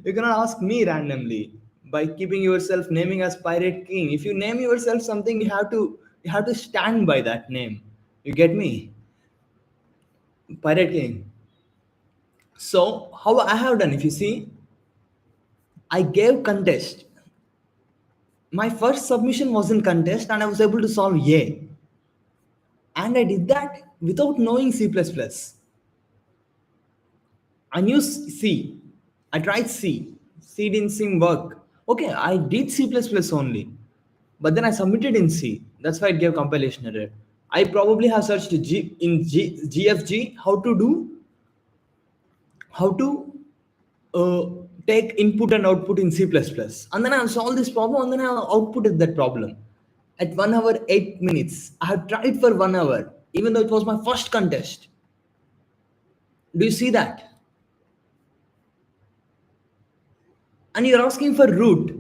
Speaker 1: You cannot ask me randomly by keeping yourself naming as Pirate King. If you name yourself something, you have to stand by that name. You get me? Pirate King. So how I have done, if you see, I gave contest. My first submission was in contest and I was able to solve A. And I did that without knowing C++. I knew C. I tried C. C didn't seem work. Okay, I did C++ only. But then I submitted in C. That's why it gave compilation error. I probably have searched GFG how to uh, take input and output in C++. And then I solved this problem and then I outputted that problem. At 1 hour, 8 minutes. I have tried for 1 hour, even though it was my first contest. Do you see that? And you're asking for root.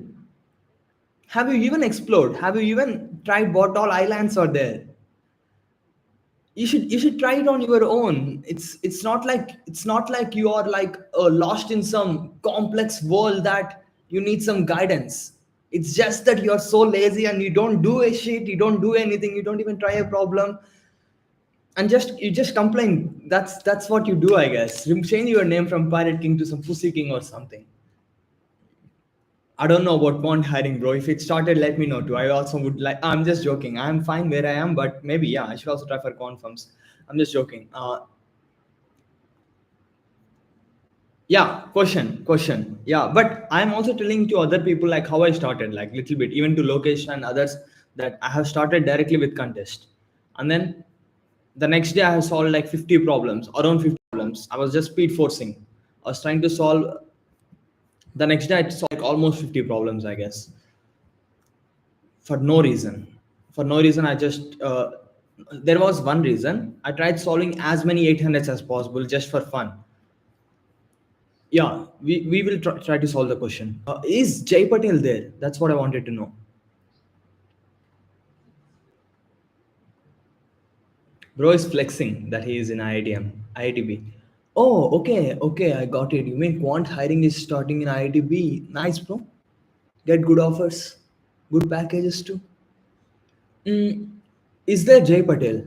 Speaker 1: Have you even explored? Have you even tried what all islands are there? You should try it on your own. It's not like you are like lost in some complex world that you need some guidance. It's just that you're so lazy and you don't do a shit, you don't do anything, you don't even try a problem, and you just complain. That's what you do, I guess. You change your name from Pirate King to some Pussy King or something. I don't know about bond hiring, bro. If it started, let me know too. I also would like. I'm just joking. I'm fine where I am, but maybe yeah, I should also try for confirms. I'm just joking. Yeah, question. Yeah, but I'm also telling to other people like how I started, like little bit, even to Lokesh and others, that I have started directly with contest, and then the next day I have solved like 50 problems, around 50 problems. I was just speed forcing. I was trying to solve. The next day I solved like almost 50 problems, I guess, for no reason. For no reason, I just there was one reason. I tried solving as many 800s as possible just for fun. Yeah, we will try to solve the question. Is Jay Patel there? That's what I wanted to know. Bro is flexing that he is in IITM, IITB. Oh, okay, I got it. You mean quant hiring is starting in IITB? Nice, bro. Get good offers, good packages too. Mm, is there Jay Patel?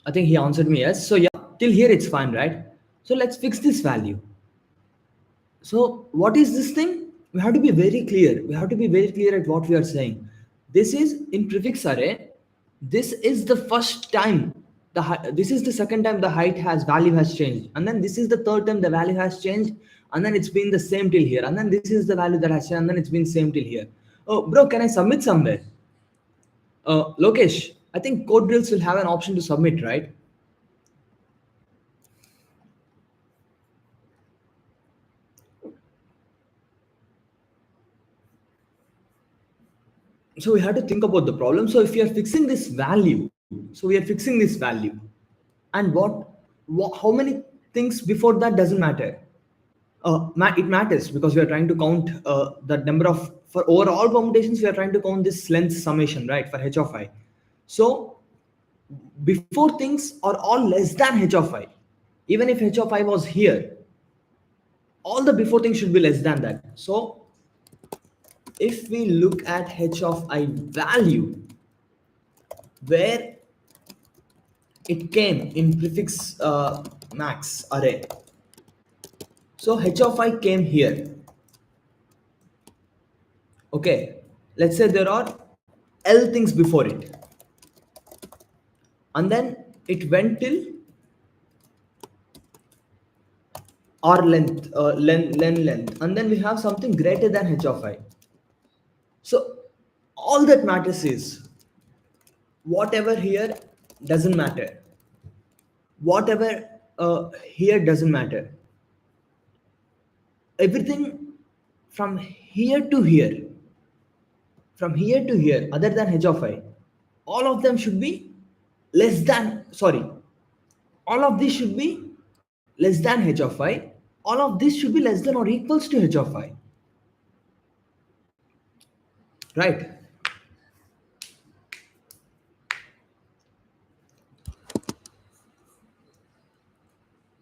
Speaker 1: I think he answered me yes. So yeah, till here it's fine, right? So let's fix this value. So what is this thing? We have to be very clear. We have to be very clear at what we are saying. This is in prefix array. This is the first time. This is the second time the height has value has changed, and then this is the third time the value has changed, and then it's been the same till here, and then this is the value that has changed, and then it's been same till here. Oh, bro, can I submit somewhere? Lokesh, I think code drills will have an option to submit, right? So we have to think about the problem. So if we are fixing this value, so we are fixing this value, and how many things before that doesn't matter. It matters because we are trying to count the number of, for overall permutations we are trying to count this length summation, right, for h of I. So before things are all less than h of I. Even if h of I was here, all the before things should be less than that. So if we look at h of I value, where it came in prefix max array. So h of I came here. Okay, let's say there are L things before it, and then it went till R length, length, and then we have something greater than h of I. So all that matters is whatever here doesn't matter. Whatever here doesn't matter. Everything from here to here, other than h of I, all of them should be less than, sorry, all of this should be less than h of I. All of this should be less than or equals to h of I. right?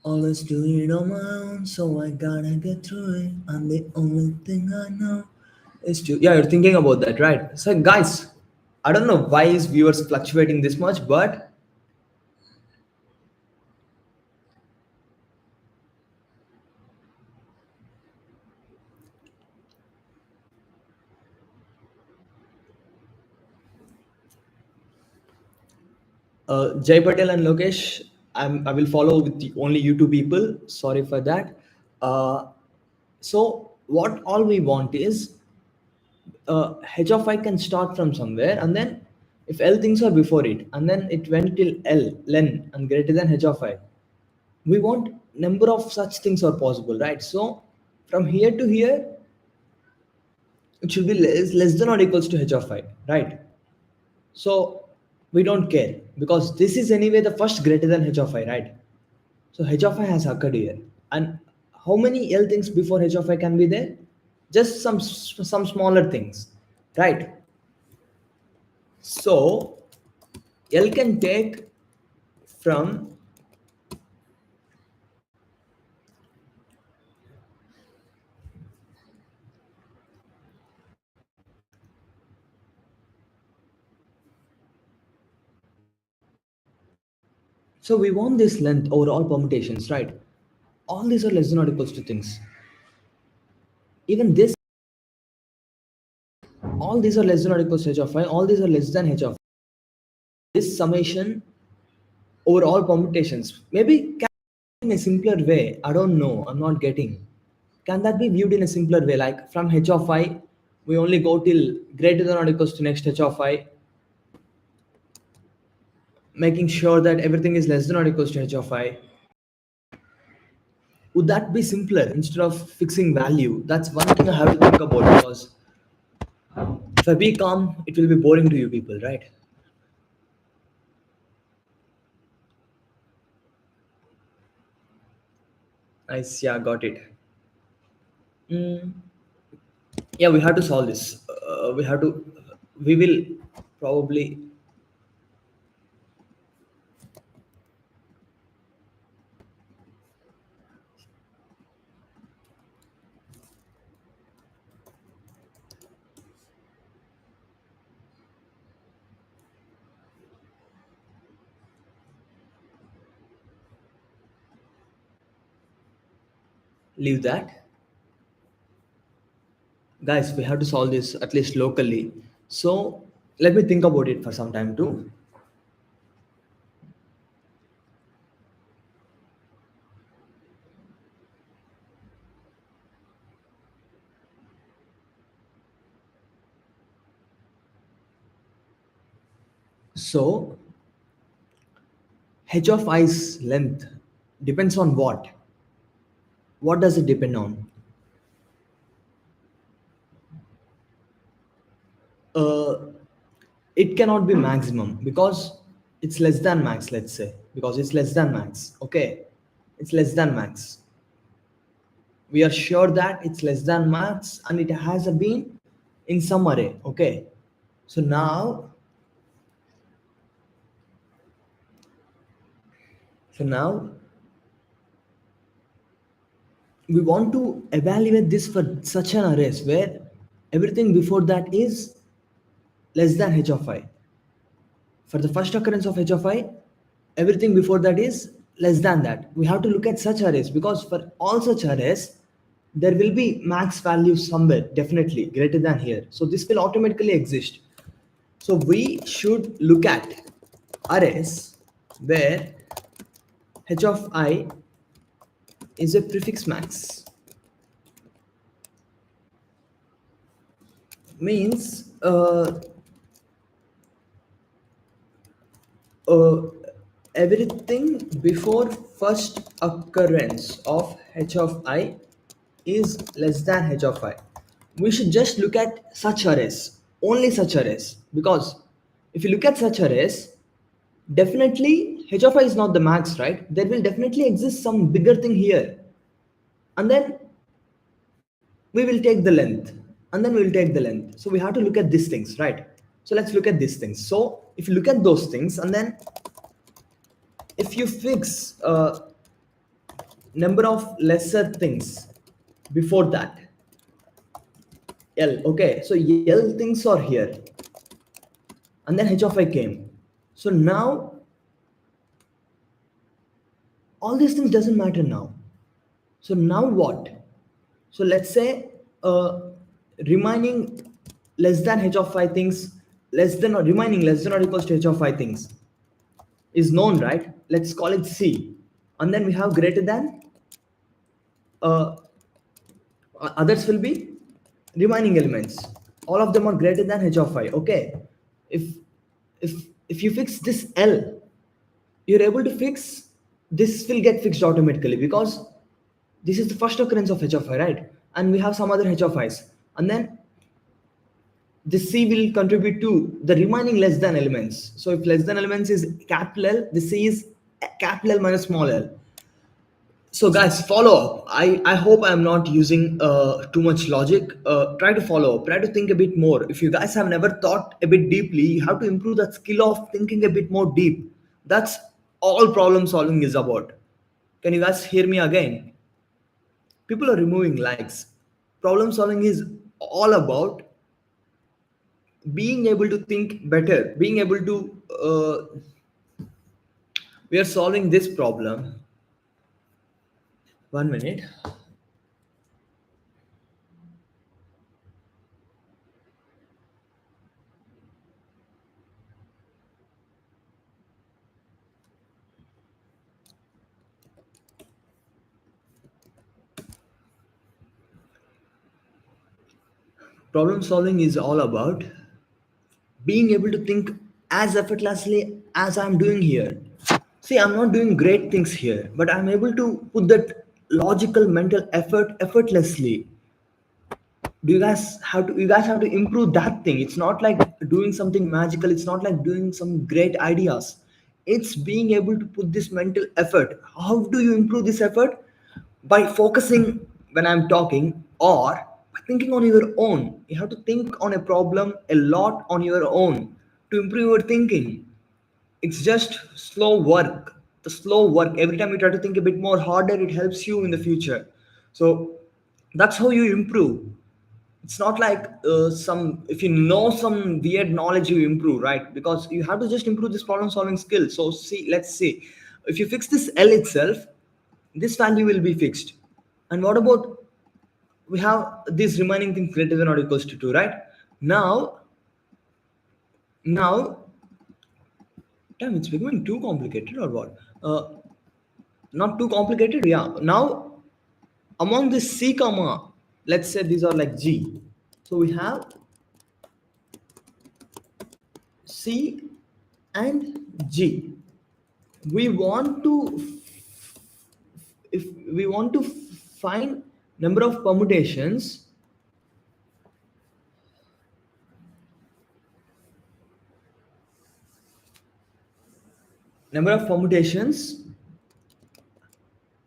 Speaker 1: Always do it on my own, so I gotta get through it. And the only thing I know is to. Yeah, you're thinking about that, right? So, guys, I don't know why is viewers fluctuating this much, but Jay Patel and Lokesh, I will follow with the only you two people. Sorry for that. Uh, so, what all we want is h of I can start from somewhere, and then if L things are before it, and then it went till L, len, and greater than h of I. We want number of such things are possible, right? So from here to here, it should be less than or equals to h of I, right? So we don't care because this is anyway the first greater than h of I, right? So h of I has occurred here, and how many L things before h of I can be there? Just some smaller things, right? So L can take from, so we want this length over all permutations, right? All these are less than or equals to things. Even this, all these are less than or equals to h of I, all these are less than h of I. This summation over all permutations. Maybe can in a simpler way. I don't know. I'm not getting. Can that be viewed in a simpler way? Like from h of I, we only go till greater than or equals to next h of I, making sure that everything is less than or equals to h of I. Would that be simpler instead of fixing value? That's one thing I have to think about because if I be calm, it will be boring to you people, right? Nice, yeah, got it. Mm, yeah, we have to solve this. We will probably leave that. Guys, we have to solve this at least locally. So let me think about it for some time too. So h of i's length depends on what? What does it depend on? Uh, it cannot be maximum because it's less than max, let's say, because it's less than max. Okay, it's less than max. We are sure that it's less than max and it has a been in some array. Okay, so now we want to evaluate this for such an arrays where everything before that is less than h of I. For the first occurrence of h of I, everything before that is less than that. We have to look at such arrays because for all such arrays, there will be max value somewhere, definitely greater than here. So this will automatically exist. So we should look at arrays where h of I is a prefix max. Means uh, everything before first occurrence of h of I is less than h of I. We should just look at such arrays, only such arrays, because if you look at such arrays, definitely h of I is not the max, right? There will definitely exist some bigger thing here, and then we will take the length, and then we'll take the length. So we have to look at these things, right? So let's look at these things. So if you look at those things, and then if you fix number of lesser things before that, L, okay, so L things are here, and then h of I came. So now all these things doesn't matter now. So now what? So let's say remaining less than h of I things, less than or remaining less than or equals to h of I things is known, right? Let's call it C. And then we have greater than, uh, others will be remaining elements. All of them are greater than h of I. Okay. If if if you fix this L, you're able to fix this will get fixed automatically because this is the first occurrence of h of I, right? And we have some other h of i's, and then this C will contribute to the remaining less than elements. So if less than elements is capital L, the C is capital L minus small l. So guys, follow up. I hope I'm not using too much logic. Try to follow up, try to think a bit more. If you guys have never thought a bit deeply, you have to improve that skill of thinking a bit more deep. That's all problem solving is about. Can you guys hear me again? People are removing likes. Problem solving is all about being able to think better, being able to we are solving this problem. 1 minute. Problem solving is all about being able to think as effortlessly as I'm doing here. See, I'm not doing great things here, but I'm able to put that logical mental effort effortlessly. Do you guys have to improve that thing. It's not like doing something magical, it's not like doing some great ideas. It's being able to put this mental effort. How do you improve this effort? By focusing when I'm talking, or by thinking on your own. You have to think on a problem a lot on your own to improve your thinking. It's just slow work. The slow work, every time you try to think a bit more harder, it helps you in the future. So that's how you improve. It's not like some if you know some weird knowledge you improve, right? Because you have to just improve this problem solving skill. So see, let's see, if you fix this L itself, this value will be fixed. And what about, we have these remaining things greater than or equals to 2, right? Now damn, it's becoming too complicated or what? Not too complicated, yeah. Now among this C comma, let's say these are like G. So we have C and G. We want to, if we want to find number of permutations, number of permutations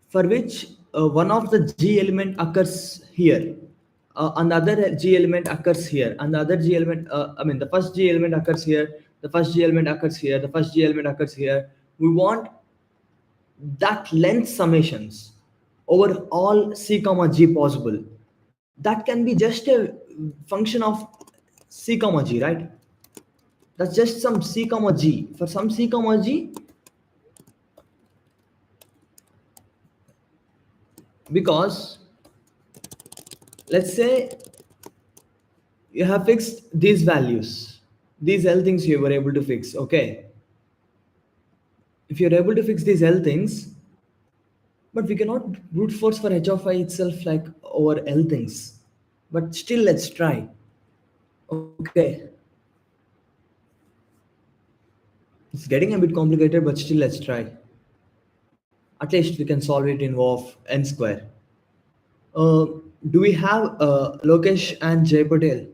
Speaker 1: for which one of the G element occurs here, and the other G element occurs here, and the other G element, I mean, the first G element occurs here, the first G element occurs here, the first G element occurs here. We want that length summations over all C comma G possible. That can be just a function of C comma G, right? That's just some C comma G. For some C comma G, because let's say you have fixed these values, these L things you were able to fix, okay? If you're able to fix these L things, but we cannot brute force for h of I itself like over L things. But still, let's try. Okay, it's getting a bit complicated, but still, let's try. At least we can solve it in of n square. Uh, do we have Lokesh and Jay Patel?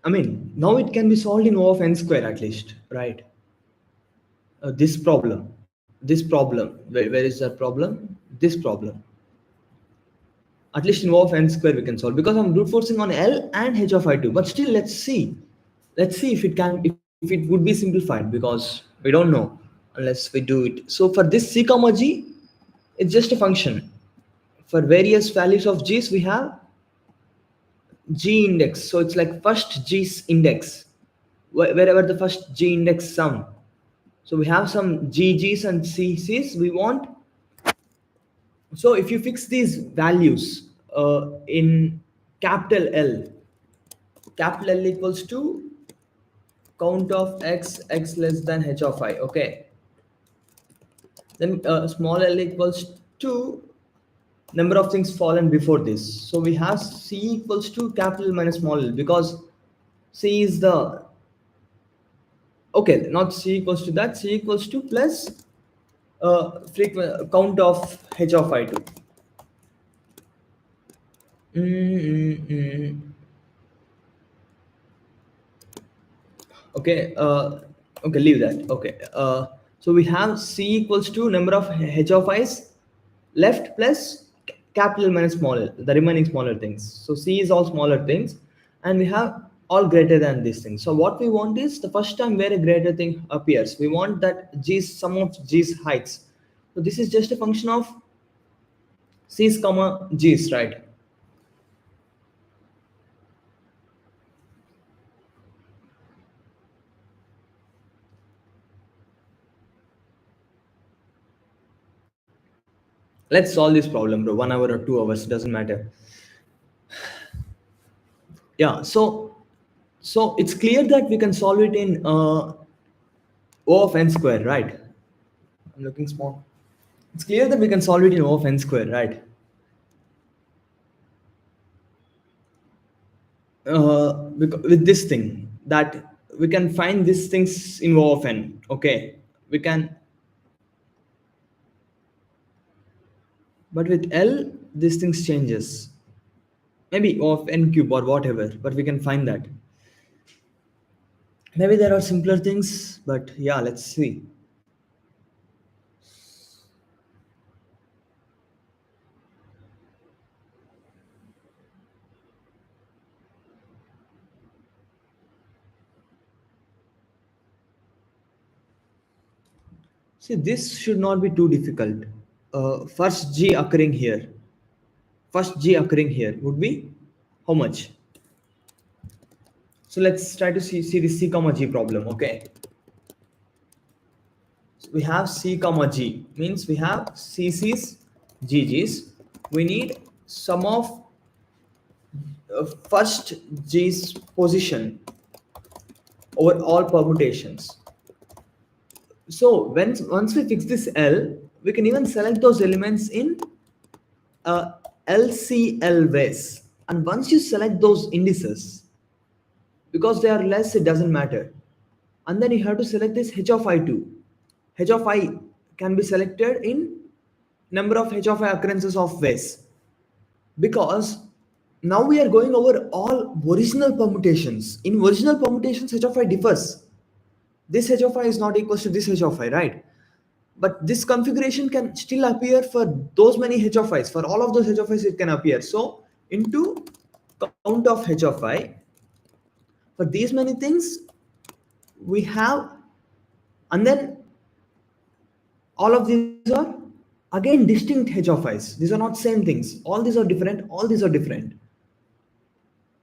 Speaker 1: I mean, now it can be solved in O of n square at least, right? Where is that problem? This problem. At least in O of n square we can solve because I'm brute forcing on L and h of I2. But still, let's see if it would be simplified because we don't know unless we do it. So for this c comma g, it's just a function. For various values of g's, we have g index. So it's like first g's index, wherever the first g index sum. So we have some gg's and cc's we want. So if you fix these values in capital L equals to count of x less than h of I, okay. Then small l equals to number of things fallen before this. So we have c equals to capital minus small l because c is the, okay, not c equals to that, c equals to plus frequent count of h of I2. Mm-mm-mm. Okay, okay, leave that. Okay, so we have c equals to number of h of i's left plus capital minus small l, the remaining smaller things. So c is all smaller things, and we have all greater than these things. So what we want is the first time where a greater thing appears, we want that g's sum of g's heights. So this is just a function of c's comma g's, right? Let's solve this problem, bro. 1 hour or 2 hours doesn't matter. Yeah, so it's clear that we can solve it in O of n square, right? I'm looking small. It's clear that we can solve it in O of n square, right? With this thing that we can find these things in O of n. Okay, we can, but with L, these things changes. Maybe O of n cube or whatever, but we can find that. Maybe there are simpler things, but yeah, let's see. See, this should not be too difficult. First G occurring here. First G occurring here would be how much? So let's try to see the C comma G problem. Okay. So we have C comma G means we have CC's, GG's. We need sum of first G's position over all permutations. So once we fix this L, we can even select those elements in LCL ways. And once you select those indices, because they are less, it doesn't matter. And then you have to select this h of I2. H of I can be selected in number of h of I occurrences of ways. Because now we are going over all original permutations. In original permutations, h of I differs. This h of I is not equal to this h of I, right? But this configuration can still appear for those many h of i's. For all of those h of i's, it can appear. So into count of h of I, for these many things we have, and then all of these are again distinct h of i's. These are not same things. All these are different. All these are different.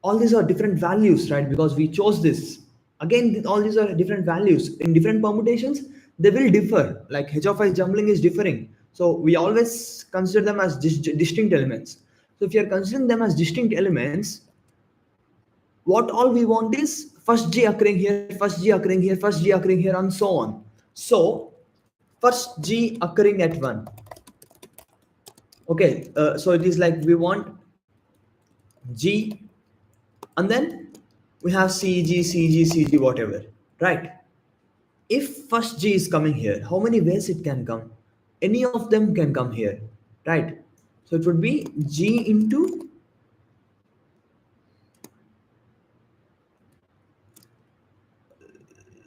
Speaker 1: All these are different values, right? Because we chose this. Again, all these are different values. In different permutations, they will differ. Like h of I jumbling is differing. So we always consider them as distinct elements. So if you are considering them as distinct elements, what all we want is first G occurring here, first G occurring here, first G occurring here, and so on. So first G occurring at 1. Okay, so it is like we want G, and then we have CG, whatever, right? If first G is coming here, how many ways it can come? Any of them can come here, right? So it would be G into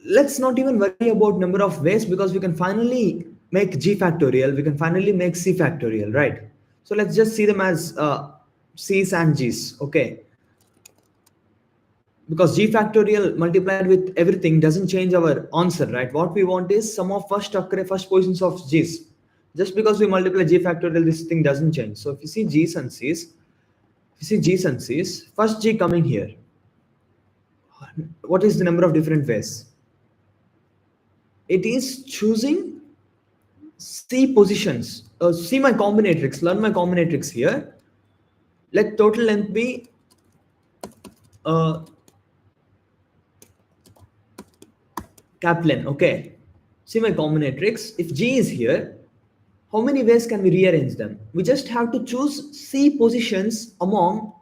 Speaker 1: let's not even worry about number of ways because we can finally make g factorial, we can finally make c factorial, right? So let's just see them as c's and g's, okay? Because g factorial multiplied with everything doesn't change our answer, right? What we want is sum of first positions of g's. Just because we multiply g factorial, this thing doesn't change. So if you see g's and c's, if you see g's and c's, first g coming here, what is the number of different ways? It is choosing C positions. See my combinatorics, learn my combinatorics here. Let total length be uh, Kaplan, okay. See my combinatorics. If G is here, how many ways can we rearrange them? We just have to choose C positions among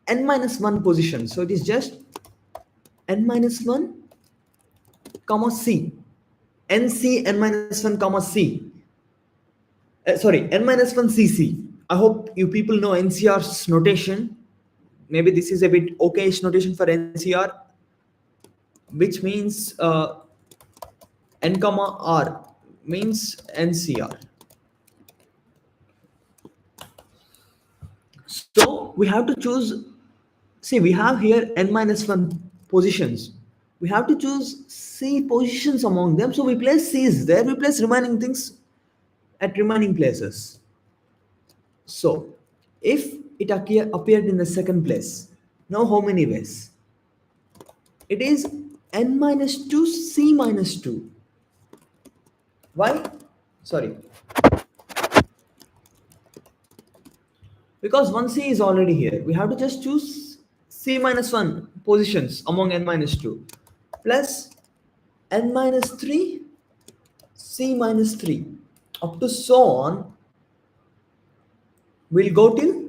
Speaker 1: n minus 1 positions. So it is just n minus 1 comma C. NC n minus 1 comma C. Sorry, n minus 1 CC. I hope you people know NCR's notation. Maybe this is a bit okayish notation for NCR, which means n comma r means NCR. So we have to choose, see we have here n minus 1 positions. We have to choose C positions among them. So we place C's there, we place remaining things at remaining places. So if it appeared in the second place, now how many ways? It is n minus 2 C minus 2. Why? Sorry. Because 1C is already here. We have to just choose C minus 1 positions among n minus 2 plus n minus 3 C minus 3 up to so on. We'll go till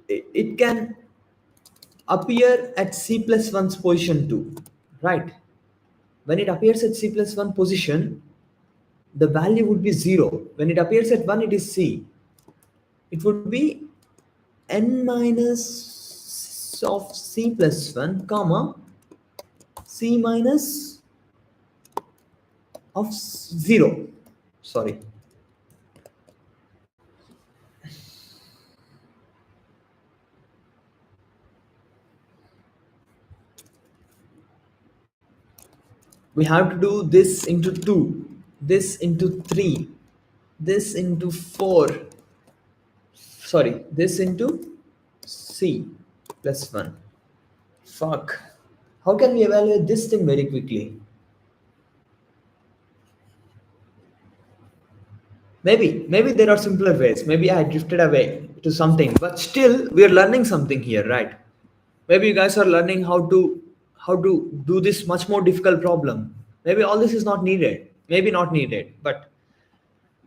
Speaker 1: it can appear at C plus 1's position 2, right? When it appears at C plus 1 position, the value would be 0. When it appears at 1, it is C. It would be n minus of C plus 1 comma C minus of 0. Sorry. We have to do this into 2, this into 3, this into 4, sorry, this into C plus 1. Fuck. How can we evaluate this thing very quickly? Maybe there are simpler ways. Maybe I drifted away to something, but still we are learning something here, right? Maybe you guys are learning how to do this much more difficult problem. Maybe all this is not needed. Maybe not needed, but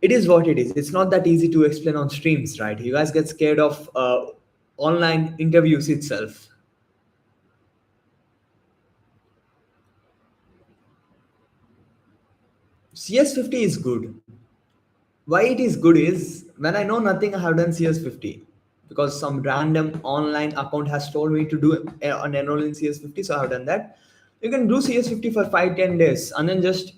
Speaker 1: it is what it is. It's not that easy to explain on streams, right? You guys get scared of online interviews itself. CS50 is good. Why it is good is when I know nothing, I have done CS50 because some random online account has told me to do an enroll in CS50, so I have done that. You can do CS50 for 5-10 days and then just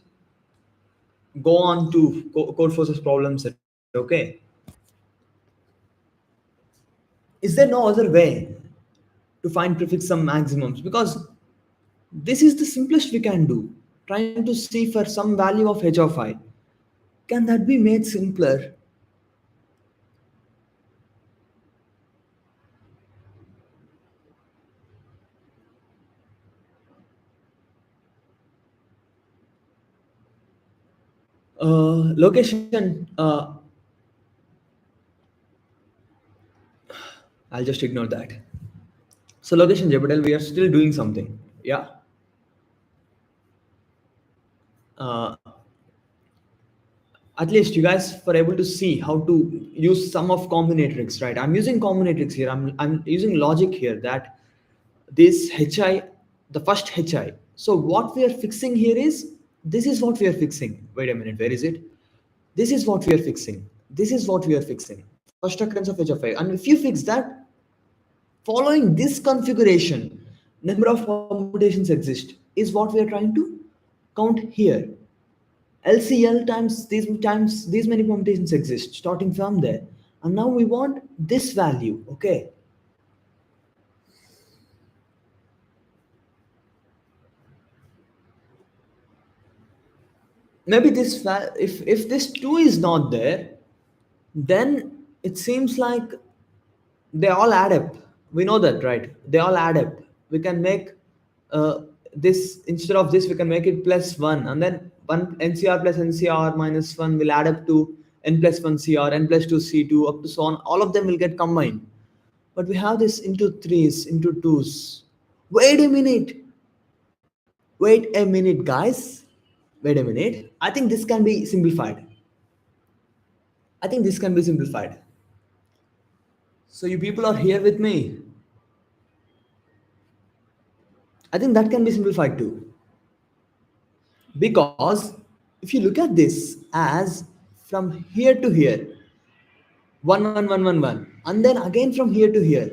Speaker 1: go on to code forces problem set. Okay. Is there no other way to find prefix sum maximums? Because this is the simplest we can do. Trying to see for some value of h of I. Can that be made simpler? Location. I'll just ignore that. So location Jebedel, we are still doing something. Yeah. Uh, at least you guys were able to see how to use some of combinatorics, right? I'm using combinatorics here. I'm using logic here that this hi, the first hi. So what we are fixing here is this is what we are fixing. Wait a minute, where is it? This is what we are fixing. This is what we are fixing. First occurrence of h of I. And if you fix that, following this configuration, Number of permutations exist is what we are trying to count here. LCL times these many permutations exist starting from there. And now we want this value, okay? Maybe if this 2 is not there, then it seems like they all add up. We know that, right? They all add up. We can make this, instead of this we can make it plus 1, and then 1 ncr plus ncr minus 1 will add up to n plus 1 cr, n plus 2 c2, up to so on. All of them will get combined, but we have this into 3's, into 2's. Wait a minute, wait a minute, guys. Wait a minute. I think this can be simplified. I think this can be simplified. So you people are here with me. I think that can be simplified too. Because if you look at this as from here to here, 1 1 1 1 1, and then again from here to here,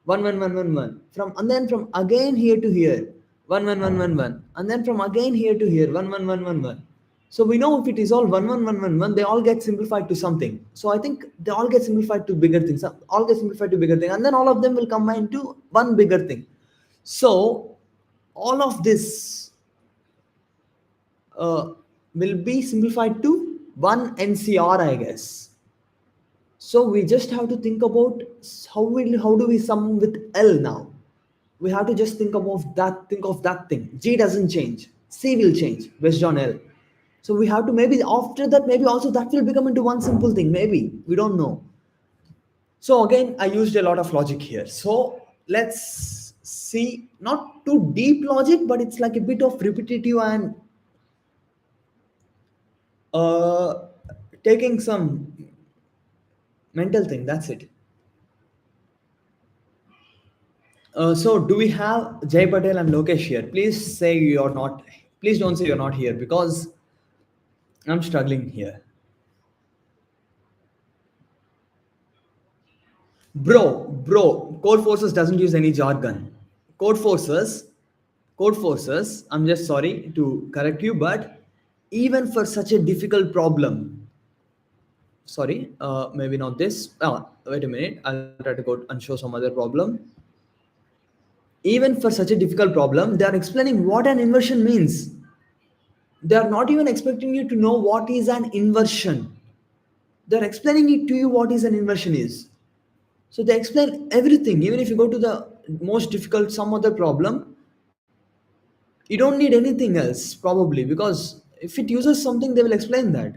Speaker 1: 1 1 1 1 1, from and then from again here to here, 1 1 1 1 1, and then from again here to here, 1 1 1 1 1. So we know if it is all 1 1 1 1 1, they all get simplified to something. So I think they all get simplified to bigger things. All get simplified to bigger thing, and then all of them will combine to one bigger thing. So all of this uh, will be simplified to one NCR, I guess. So we just have to think about how do we sum with L now? We have to just think of that thing. G doesn't change. C will change based on L. So we have to, maybe after that, maybe also that will become into one simple thing. Maybe we don't know. So again, I used a lot of logic here. So let's see, not too deep logic, but it's like a bit of repetitive and uh, taking some mental thing. That's it. So do we have Jay Patel and Lokesh here? Please say you're not. Please don't say you're not here because I'm struggling here. Bro, Code Forces doesn't use any jargon. Code Forces, Code Forces, I'm just sorry to correct you, but even for such a difficult problem, sorry, maybe not this. Oh, wait a minute. I'll try to go and show some other problem. Even for such a difficult problem, they are explaining what an inversion means. They are not even expecting you to know what is an inversion. They're explaining it to you what is an inversion is. So they explain everything. Even if you go to the most difficult some other problem, you don't need anything else probably, because if it uses something, they will explain that.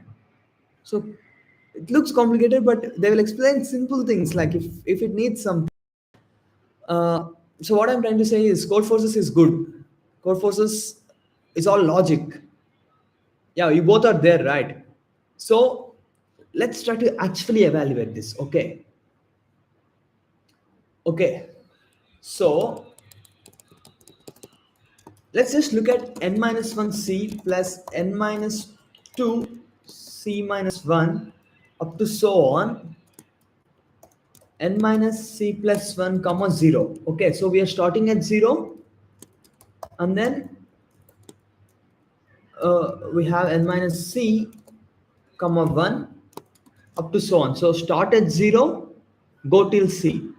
Speaker 1: So it looks complicated, but they will explain simple things like if it needs something. Uh, so what I'm trying to say is code forces is good. Code forces is all logic. Yeah, you both are there, right? So let's try to actually evaluate this. Okay, so let's just look at n minus 1 c plus n minus 2 c minus 1 up to so on n minus c plus 1 comma 0. Okay, so we are starting at 0, and then we have n minus c comma 1 up to so on. So start at 0, go till c.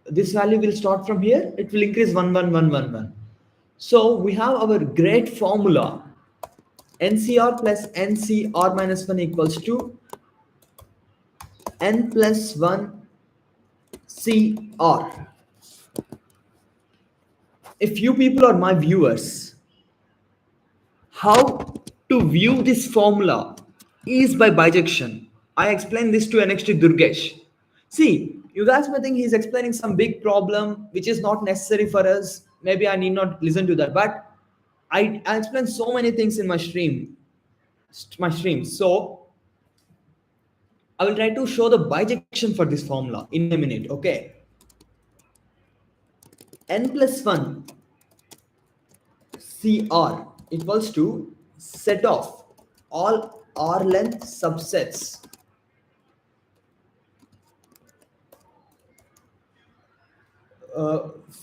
Speaker 1: This value will start from here, it will increase 1 1 1 1 1. So we have our great formula, ncr plus ncr minus 1 equals to n plus 1 cr. If you people are my viewers, how to view this formula is by bijection. I explained this to NXT Durgesh. See, you guys may think he's explaining some big problem which is not necessary for us. Maybe I need not listen to that. But I explain so many things in my stream. So I will try to show the bijection for this formula in a minute. Okay. N plus 1 CR equals to set of all R length subsets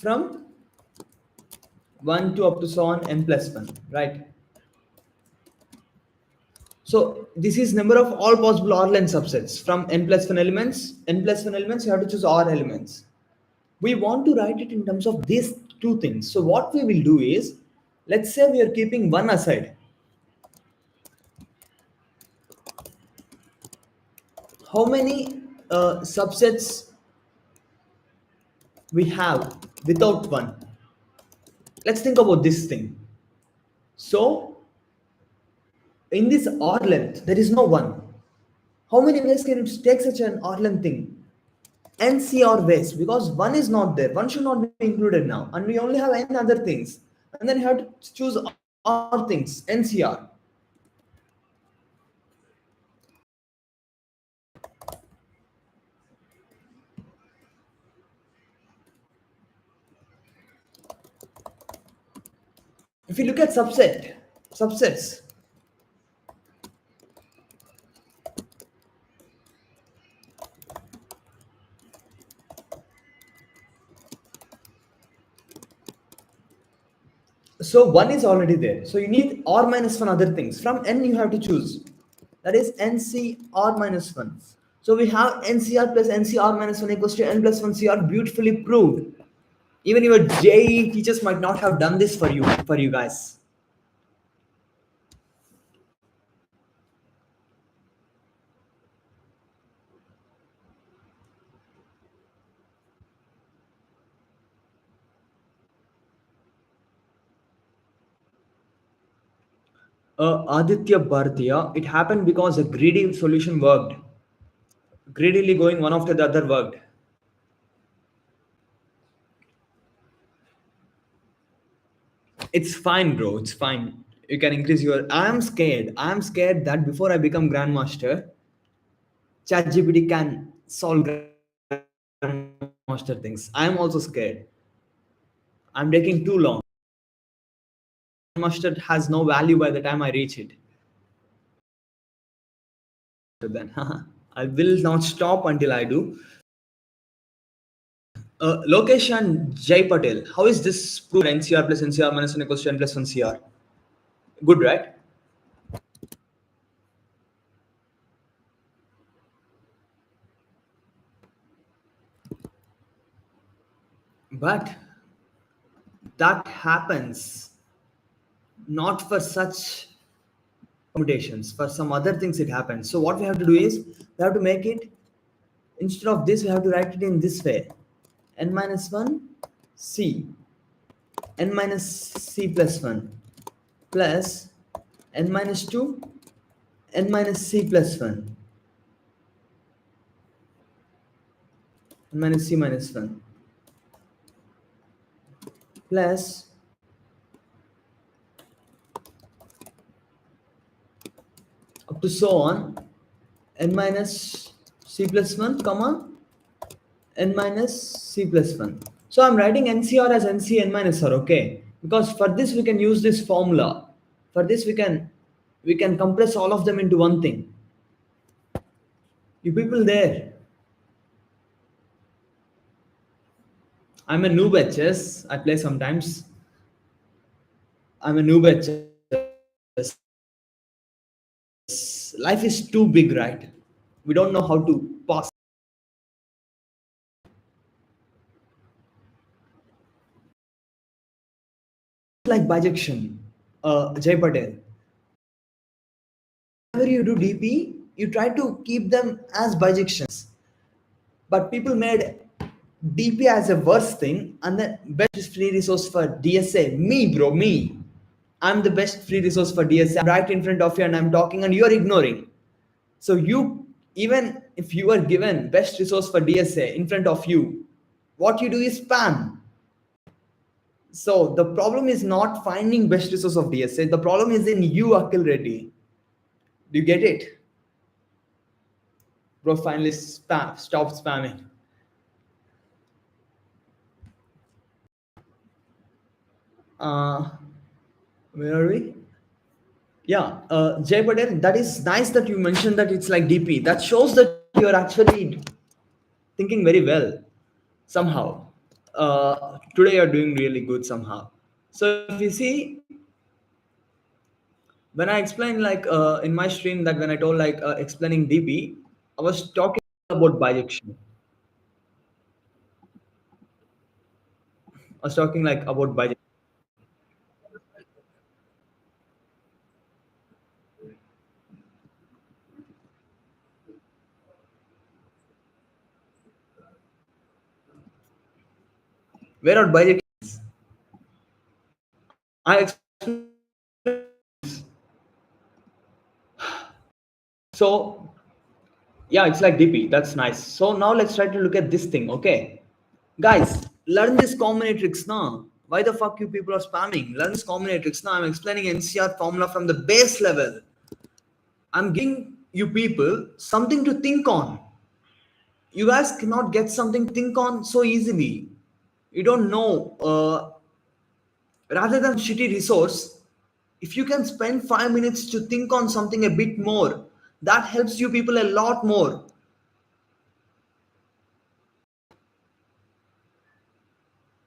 Speaker 1: from 1 to up to so on n plus 1, right? So this is number of all possible R length subsets from n plus 1 elements. N plus 1 elements, you have to choose R elements. We want to write it in terms of these two things. So what we will do is, let's say we are keeping one aside. How many subsets we have without one? Let's think about this thing. So in this R length, there is no one. How many ways can you take such an R length thing? NCR ways, because one is not there. One should not be included now. And we only have n other things. And then you have to choose R things, NCR. If you look at subsets, so one is already there. So you need R minus one other things. From n you have to choose. That is NCR minus one. So we have NCR plus NCR minus one equals to n plus one CR, beautifully proved. Even your JE teachers might not have done this for you guys. Aditya Bhartiya, it happened because a greedy solution worked. Greedily going one after the other worked. It's fine, bro. It's fine. You can increase your. I am scared. I am scared that before I become grandmaster, ChatGPT can solve grandmaster things. I am also scared. I'm taking too long. Grandmaster has no value by the time I reach it. Then I will not stop until I do. Location Jay Patel. How is this proved? NCR plus NCR minus 1 equals to n plus 1 CR. Good, right? But that happens not for such permutations. For some other things, it happens. So what we have to do is we have to make it, instead of this, we have to write it in this way: n minus 1 c, n minus c plus 1 plus n minus 2 n minus c plus 1 n minus c minus 1 plus up to so on n minus c plus 1 comma n minus c plus 1. So I'm writing NCR as NC n minus r, okay? Because for this we can use this formula. For this we can compress all of them into one thing. You people there, I'm a noob at chess. I play sometimes. I'm a noob at chess. Life is too big, right? We don't know how to pass. Like bijection, Jay Patel. Whenever you do DP, you try to keep them as bijections. But people made DP as a worst thing, and the best free resource for DSA. Me, bro, me. I'm the best free resource for DSA. I'm right in front of you and I'm talking and you're ignoring. So you, even if you are given best resource for DSA in front of you, what you do is spam. So the problem is not finding best resource of DSA. The problem is in you, Akil Reddy. Do you get it? Bro, finally stop spamming. Uh, where are we? Yeah, Jay Patel, that is nice that you mentioned that it's like DP. That shows that you're actually thinking very well somehow. Today you're doing really good somehow. So if you see, when I explained like in my stream that when I told like explaining DB, I was talking about bijection. I was talking like about bijection. Where are bijections? I explained. So yeah, it's like DP. That's nice. So now let's try to look at this thing. Okay, guys, learn this combinatorics now. Why the fuck you people are spamming? Learn this combinatorics now. I'm explaining NCR formula from the base level. I'm giving you people something to think on. You guys cannot get something to think on so easily. You don't know. Rather than shitty resource, if you can spend 5 minutes to think on something a bit more, that helps you people a lot more.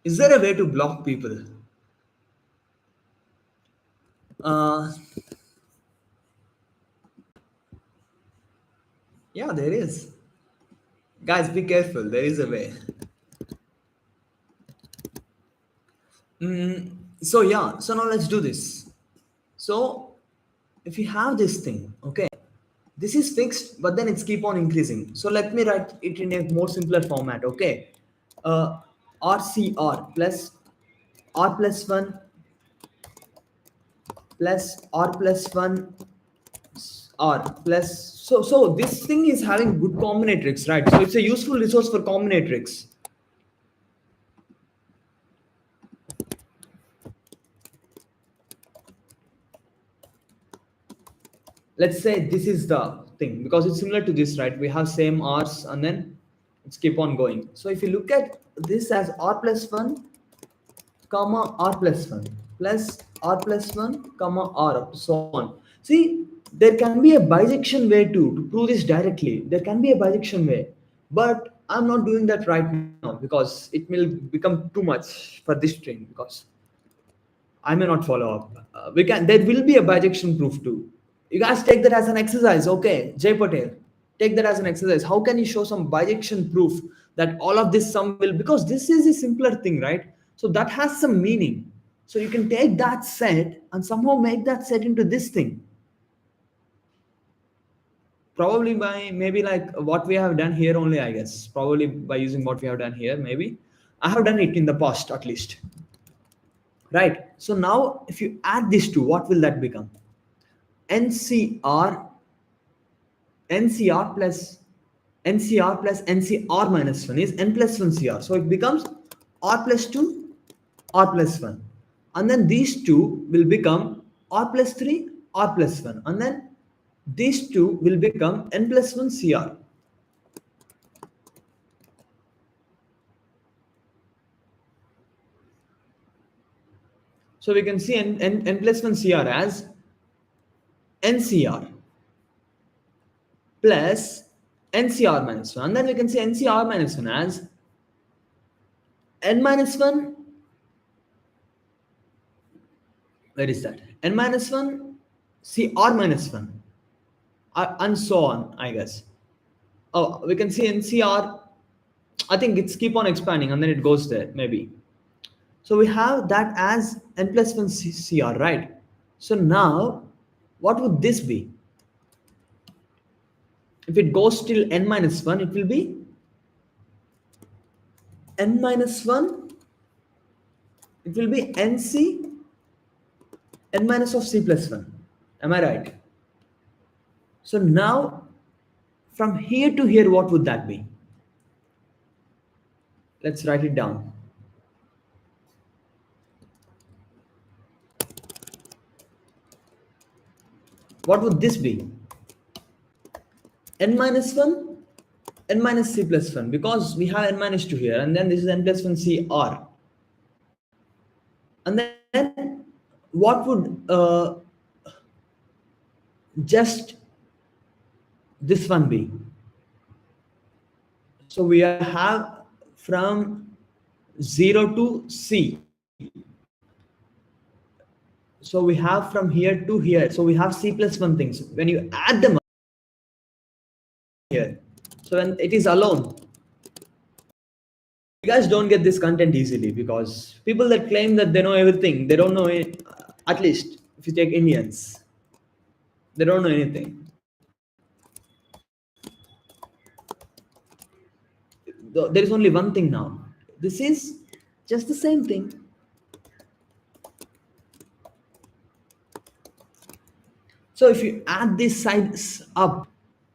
Speaker 1: Is there a way to block people? Uh, yeah, there is. Guys, be careful. There is a way. So yeah, so now let's do this. So if you have this thing, okay, this is fixed, but then it's keep on increasing. So let me write it in a more simpler format, okay? Uh, RCR plus R plus 1 plus R plus 1 R plus. So this thing is having good combinatorics, right? So it's a useful resource for combinatorics. Let's say this is the thing because it's similar to this, right? We have same r's and then it's keep on going. So if you look at this as r plus 1 comma r plus 1 plus r plus 1 comma r so on. See, there can be a bijection way to prove this directly. There can be a bijection way, but I'm not doing that right now because it will become too much for this string because I may not follow up. We can. There will be a bijection proof too. You guys take that as an exercise, okay? Jay Patel, take that as an exercise. How can you show some bijection proof that all of this sum will? Because this is a simpler thing, right? So that has some meaning. So you can take that set and somehow make that set into this thing. Probably by maybe like what we have done here only, I guess. Probably by using what we have done here, maybe. I have done it in the past at least. Right. So now if you add these two, what will that become? NCR NCR plus NCR plus NCR minus 1 is n plus 1 CR. So it becomes R plus 2, R plus 1. And then these two will become R plus 3, R plus 1. And then these two will become n plus 1 CR. So we can see n plus 1 CR as NCR plus NCR minus 1. And then we can see NCR minus 1 as n minus 1. Where is that? N minus 1 CR minus 1 and so on, I guess. Oh, we can see NCR. I think it's keep on expanding and then it goes there, maybe. So we have that as n plus 1 CR, right? So now, what would this be? If it goes till n minus 1, it will be n minus 1, it will be NC, n minus of C plus 1. Am I right? So now, from here to here, what would that be? Let's write it down. What would this be? N minus 1, n minus C plus 1, because we have n minus 2 here, and then this is n plus 1 CR. And then what would just this one be? So we have from 0 to C. So we have from here to here. So we have c plus 1 things. When you add them up here, so when it is alone, you guys don't get this content easily because people that claim that they know everything, they don't know it. At least if you take Indians, they don't know anything. There is only one thing now. This is just the same thing. So if you add these sides up,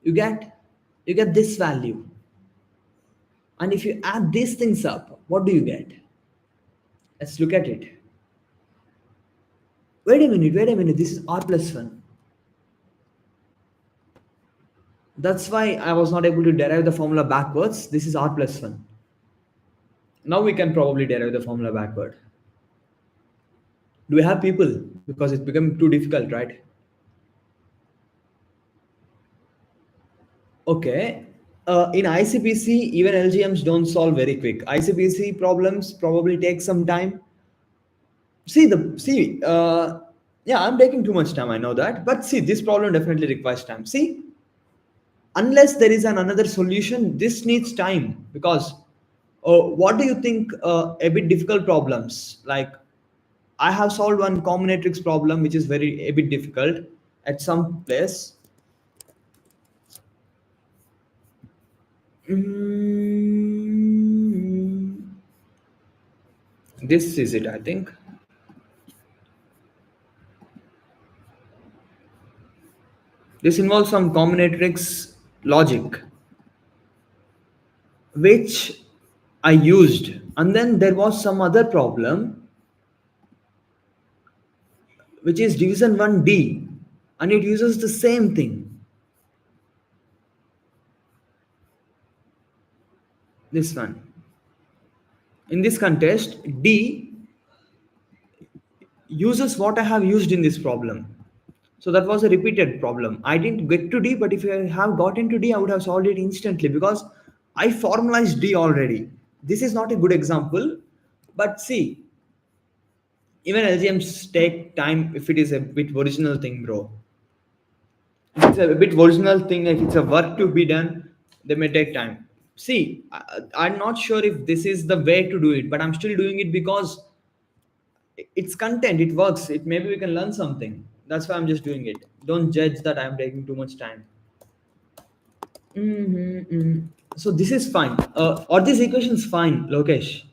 Speaker 1: you get you get this value. And if you add these things up, what do you get? Let's look at it. Wait a minute, this is r plus 1. That's why I was not able to derive the formula backwards. This is r plus 1. Now we can probably derive the formula backward. Do we have people? Because it's become too difficult, right? Okay. In ICPC, even LGMs don't solve very quick. ICPC problems probably take some time. Yeah, I'm taking too much time. I know that, but see, this problem definitely requires time. See, unless there is another solution, this needs time because. What do you think? A bit difficult problems like I have solved one combinatorics problem, which is very a bit difficult at some place. Mm, this is it, I think. This involves some combinatorics logic, which I used. And then there was some other problem, which is division 1D, and it uses the same thing. This one. In this context, D uses what I have used in this problem. So that was a repeated problem. I didn't get to D, but if I have gotten to D, I would have solved it instantly because I formalized D already. This is not a good example, but see, even LGMs take time if it is a bit original thing, bro. If it's a bit original thing, if it's a work to be done, they may take time. See, I'm not sure if this is the way to do it, but I'm still doing it because it's content, it works. It maybe we can learn something. That's why I'm just doing it. Don't judge that I'm taking too much time. So this is fine. Or this equation is fine, Lokesh.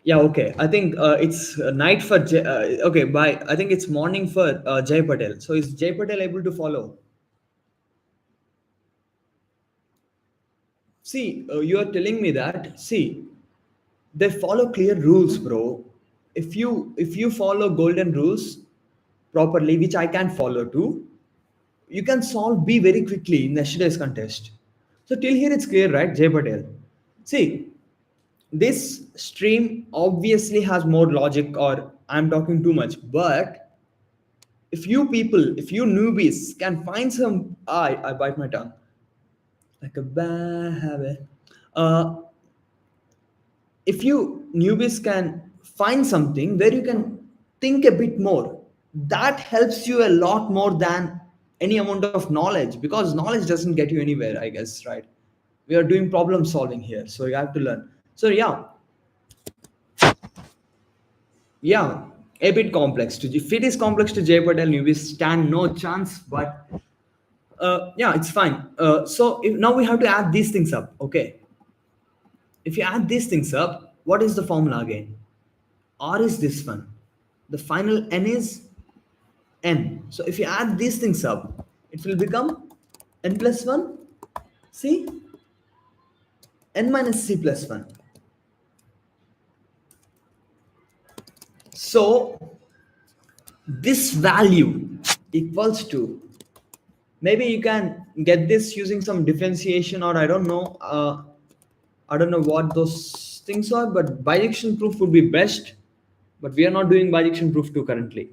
Speaker 1: Yeah, okay. I think it's night for okay. Bye. I think it's morning for Jay Patel. So is Jay Patel able to follow? See, you are telling me that. See, they follow clear rules, bro. If you follow golden rules properly, which I can follow too, you can solve B very quickly in yesterday's contest. So till here it's clear, right, Jay Patel? See, this stream obviously has more logic, or I'm talking too much. But if you people, if you newbies can find some, I bite my tongue like a bad habit. Uh, if you newbies can find something where you can think a bit more, that helps you a lot more than any amount of knowledge, because knowledge doesn't get you anywhere, I guess, right? We are doing problem solving here, so you have to learn. So yeah, a bit complex to if it is complex to Jay Patel, newbies stand no chance. But yeah, it's fine. So now we have to add these things up. Okay, if you add these things up, what is the formula again? R is this one. The final N is N. So if you add these things up, it will become N plus 1 C, N minus C plus 1. So this value equals to, maybe you can get this using some differentiation, or I don't know what those things are, but bijection proof would be best. But we are not doing bijection proof 2 currently.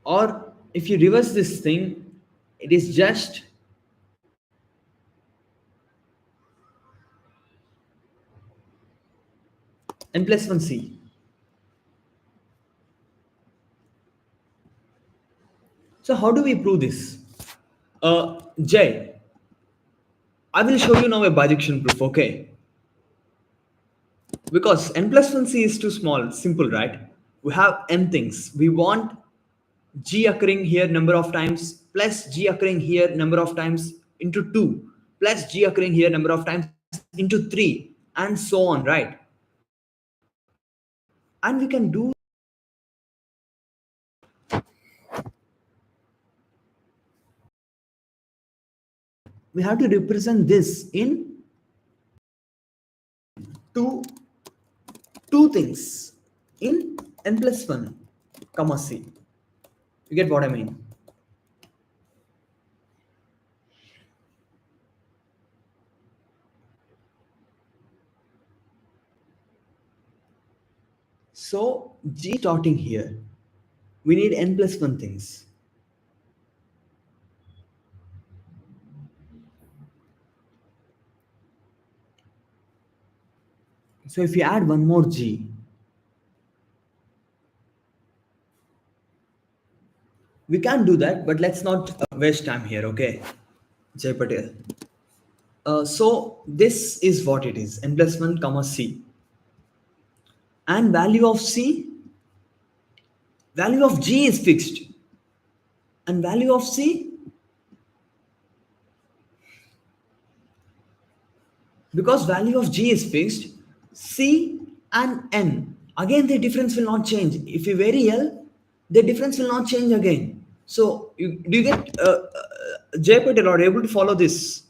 Speaker 1: Or if you reverse this thing, it is just n plus 1 c. So how do we prove this? Jay, I will show you now a bijection proof, okay? Because n plus 1 c is too small, simple, right? We have n things. We want g occurring here number of times plus g occurring here number of times into 2 plus g occurring here number of times into 3 and so on, right? And we can do we have to represent this in two two things in n plus 1 comma c. You get what I mean? So g starting here, we need n plus 1 things. So if you add one more g, we can do that, but let's not waste time here, okay? Jay Patel. So this is what it is, n plus 1 comma c. And value of g is fixed. And value of c, because value of g is fixed, c and n, again the difference will not change. If you vary L, the difference will not change again. So do you get, Jay Patel, are you able to follow this?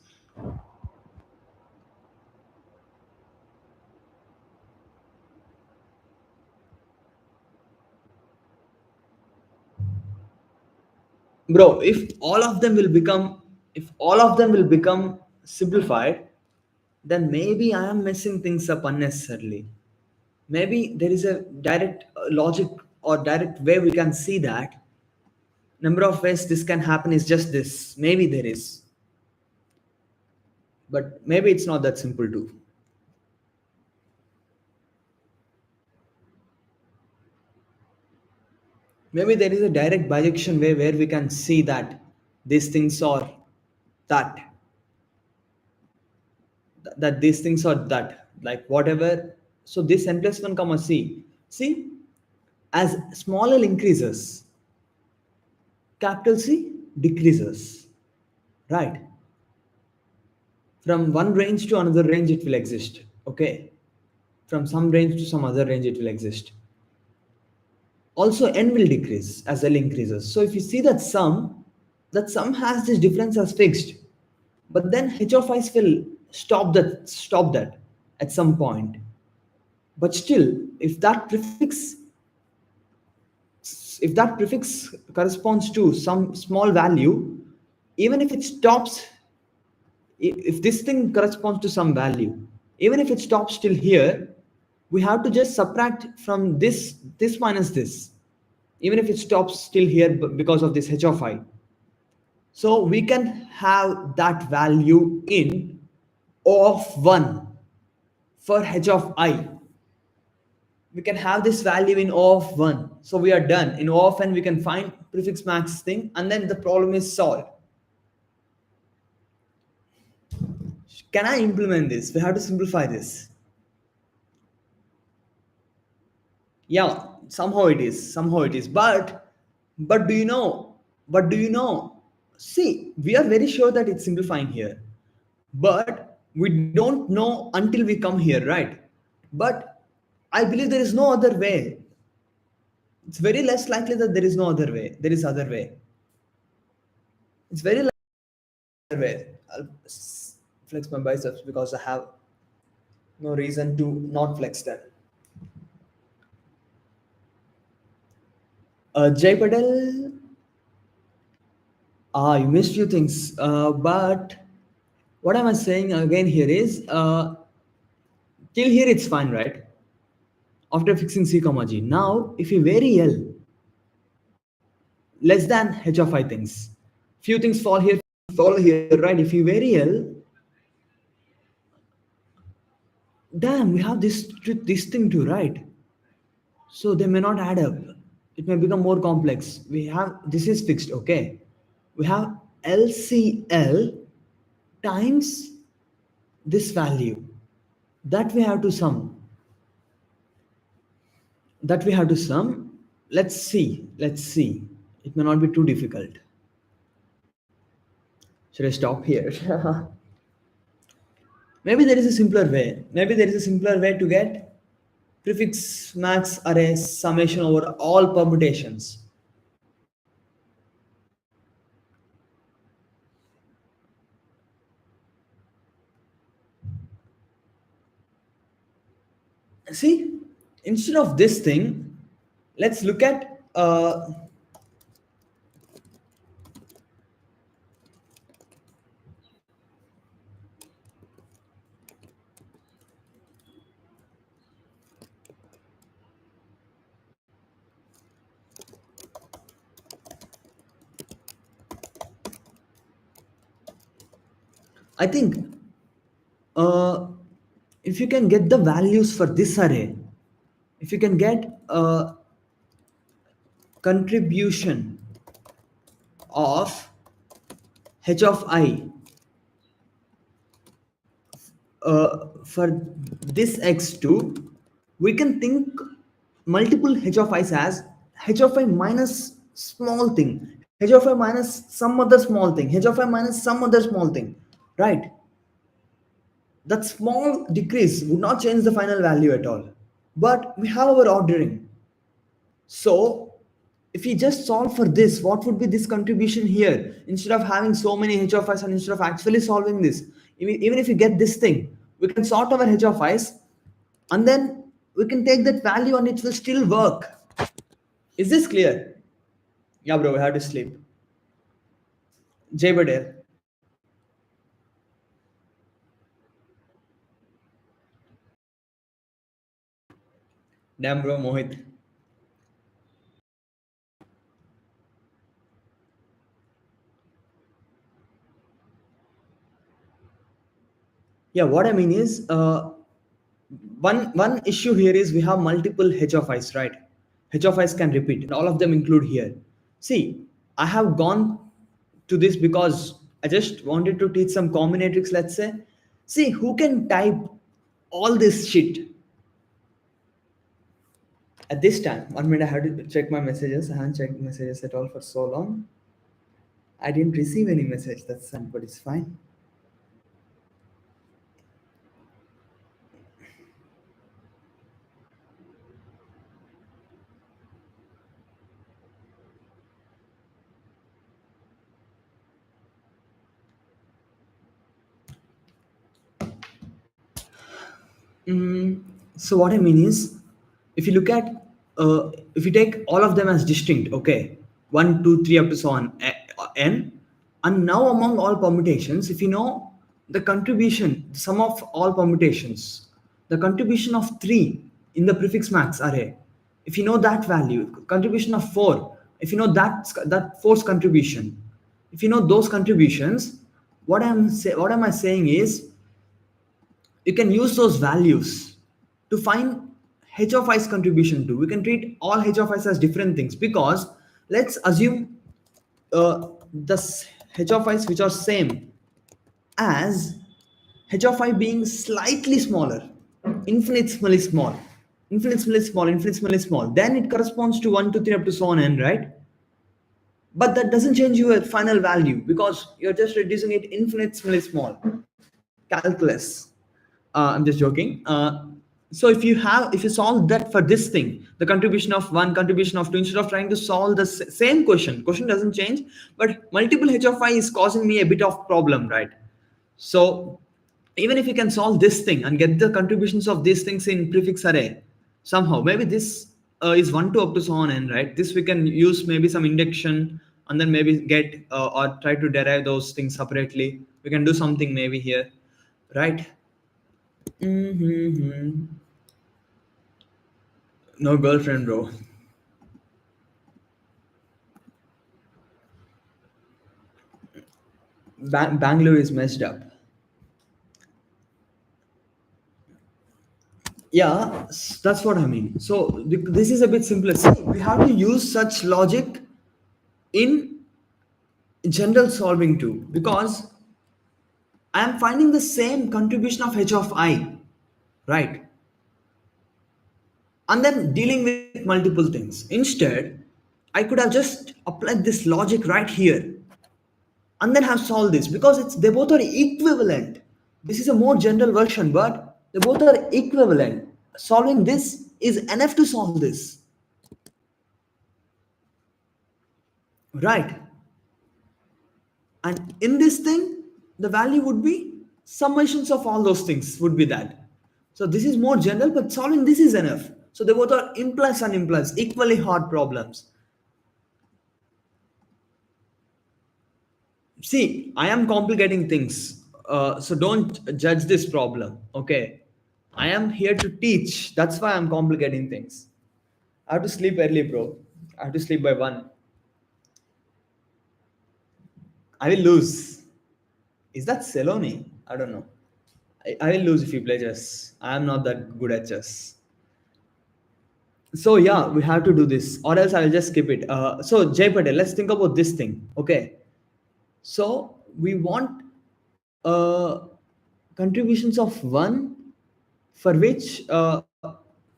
Speaker 1: Bro, if all of them will become simplified, then maybe I am messing things up unnecessarily. Maybe there is a direct logic or direct way we can see that number of ways this can happen is just this. Maybe there is, but maybe it's not that simple too. Maybe there is a direct bijection way where we can see that these things are that, that these things are that, like whatever. So this n plus 1 comma c, see, as small L increases, capital C decreases, right? From one range to another range it will exist, okay? From some range to some other range it will exist. Also n will decrease as L increases. So if you see that sum has this difference as fixed, but then h of i's will stop that at some point. But still, if that prefix corresponds to some small value, even if it stops, if this thing corresponds to some value, even if it stops still here, we have to just subtract from this minus this, even if it stops still here because of this h of I. So we can have that value in O of 1 for h of I. We can have this value in O of 1. So we are done. In O of n, we can find prefix max thing, and then the problem is solved. Can I implement this? We have to simplify this. Yeah, somehow it is. But do you know? But do you know? See, we are very sure that it's simplifying here, but we don't know until we come here, right? But I believe there is no other way. It's very less likely that there is no other way. There is other way. It's very likely other way. I'll flex my biceps because I have no reason to not flex them. Jay Patel, you missed few things. But what am I saying again here is, till here it's fine, right? After fixing c comma g. Now, if you vary L less than h of I things, few things fall here, right? If you vary L, damn, we have this thing too, right? So they may not add up. It may become more complex. We have this is fixed, okay? We have LCL times this value that we have to sum. That we have to sum. Let's see. Let's see. It may not be too difficult. Should I stop here? Maybe there is a simpler way. Maybe there is a simpler way to get prefix max array summation over all permutations. See, instead of this thing, let's look at I think uh, if you can get the values for this array, if you can get a contribution of h of I for this x2, we can think multiple h of i's as h of I minus small thing, h of I minus some other small thing, h of I minus some other small thing, right? That small decrease would not change the final value at all. But we have our ordering. So if we just solve for this, what would be this contribution here? Instead of having so many h of i's and instead of actually solving this, even if we get this thing, we can sort our h of i's and then we can take that value and it will still work. Is this clear? Yeah, bro, we have to sleep. Jay Badel. Damn, bro, Mohit. Yeah, what I mean is, one issue here is we have multiple h of i's, right? H of i's can repeat, and all of them include here. See, I have gone to this because I just wanted to teach some combinatorics, let's say. See, who can type all this shit at this time? 1 minute, I have to check my messages. I haven't checked messages at all for so long. I didn't receive any message, that's sad, but it's fine. Mm, so what I mean is, if you look at, if you take all of them as distinct, okay, one, two, three, up to so on, n, and now among all permutations, if you know the contribution, the sum of all permutations, the contribution of three in the prefix max array, if you know that value, contribution of four, if you know that four's contribution, if you know those contributions, what am I saying is you can use those values to find h of i's contribution to. We can treat all h of i's as different things because let's assume the h of i's which are same as h of I being slightly smaller, infinitesimally small, infinitesimally small, infinitesimally small. Then it corresponds to 1, 2, 3 up to so on n, right? But that doesn't change your final value because you're just reducing it infinitesimally small. Calculus. I'm just joking. So if you solve that for this thing, the contribution of one, contribution of two, instead of trying to solve the same question doesn't change, but multiple h of I is causing me a bit of problem, right? So even if you can solve this thing and get the contributions of these things in prefix array somehow, maybe this is 1 to up to so on n, right? This we can use maybe some induction and then maybe get or try to derive those things separately. We can do something maybe here, right? Mm-hmm. No girlfriend, bro. Bangalore is messed up. That's what I mean. So this is a bit simpler. See, we have to use such logic in general solving too, because I am finding the same contribution of h of I, right? And then dealing with multiple things. Instead, I could have just applied this logic right here and then have solved this, because they both are equivalent. This is a more general version, but they both are equivalent. Solving this is enough to solve this, right? And in this thing, the value would be summations of all those things would be that. So this is more general, but solving this is enough. So they both are implies and implies, equally hard problems. See, I am complicating things. So don't judge this problem. Okay. I am here to teach. That's why I'm complicating things. I have to sleep early, bro. I have to sleep by 1. I will lose. Is that Celoni? I don't know. I will lose if you play chess. I am not that good at chess. So yeah, we have to do this, or else I will just skip it. So Jay Patel, let's think about this thing. Okay. So we want contributions of 1 for which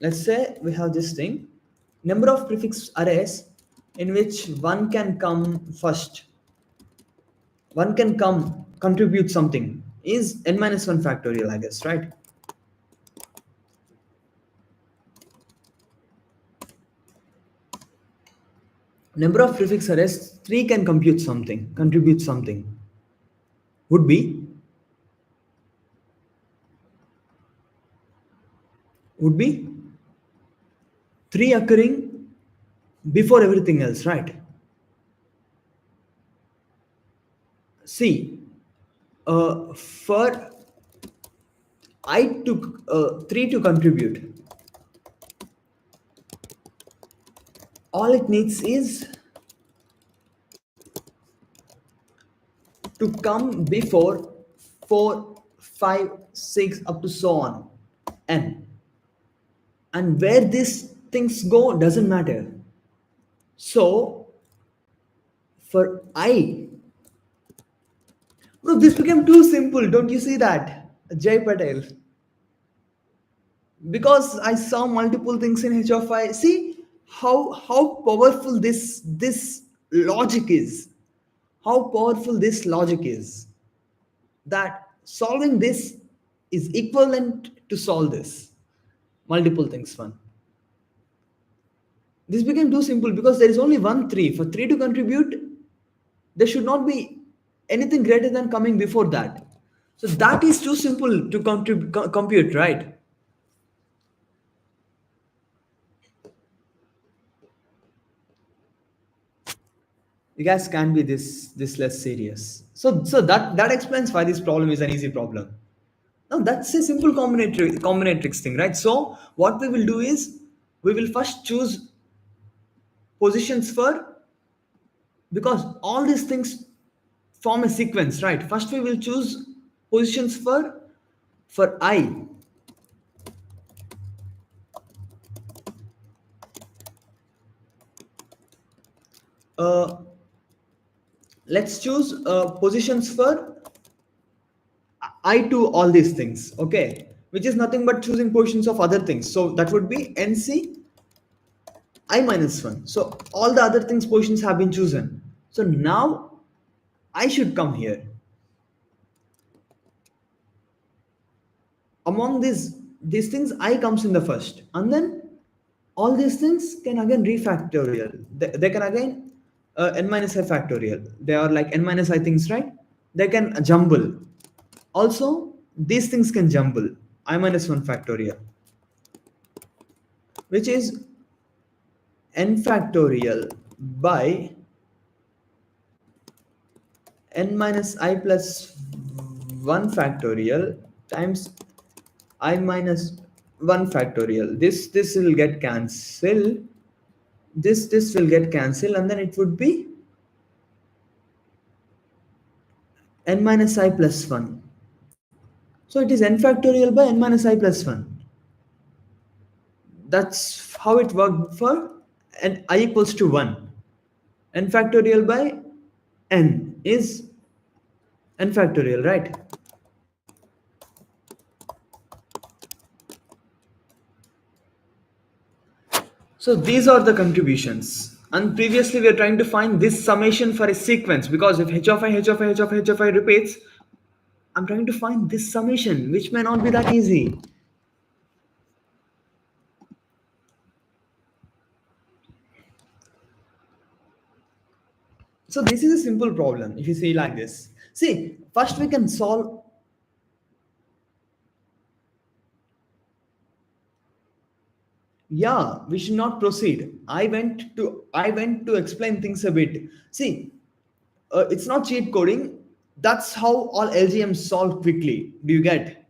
Speaker 1: let's say we have this thing, number of prefix arrays in which 1 can come first, 1 can come contribute something is n minus 1 factorial, I guess, right? Number of prefix arrays 3 can compute something, contribute something, would be would be 3 occurring before everything else, right? See, for I took 3 to contribute, all it needs is to come before 4, 5, 6 up to so on n, and where these things go doesn't matter. So for I, bro, this became too simple, don't you see that, Jay Patel? Because I saw multiple things in h of I. See how powerful this logic is, how powerful this logic is, that solving this is equivalent to solve this multiple things one. This became too simple because there is only one 3. For 3 to contribute, there should not be anything greater than coming before that. So that is too simple to compute, right? You guys can be this less serious. So that explains why this problem is an easy problem. No, that's a simple combinatorics thing, right? So what we will do is we will first choose positions for, because all these things form a sequence, right? First we will choose positions for I. Uh, let's choose positions for I to all these things, okay? Which is nothing but choosing positions of other things. So that would be NC I minus 1. So all the other things positions have been chosen. So now I should come here. Among these things, I comes in the first. And then all these things can again refactorial. They can again n minus I factorial. They are like n minus I things, right? They can jumble. Also, these things can jumble. I minus 1 factorial, which is n factorial by n minus I plus 1 factorial times I minus 1 factorial. This will get cancelled. This will get cancelled, and then it would be n minus I plus 1. So it is n factorial by n minus I plus 1. That's how it worked for n I equals to 1. N factorial by n is n factorial, right? So these are the contributions. And previously we are trying to find this summation for a sequence, because if h of I, h of I, h of I, h of I repeats, I'm trying to find this summation, which may not be that easy. So this is a simple problem if you see like this. See, first we can solve. Yeah, we should not proceed. I went to explain things a bit. See, it's not cheat coding. That's how all LGMs solve quickly. Do you get?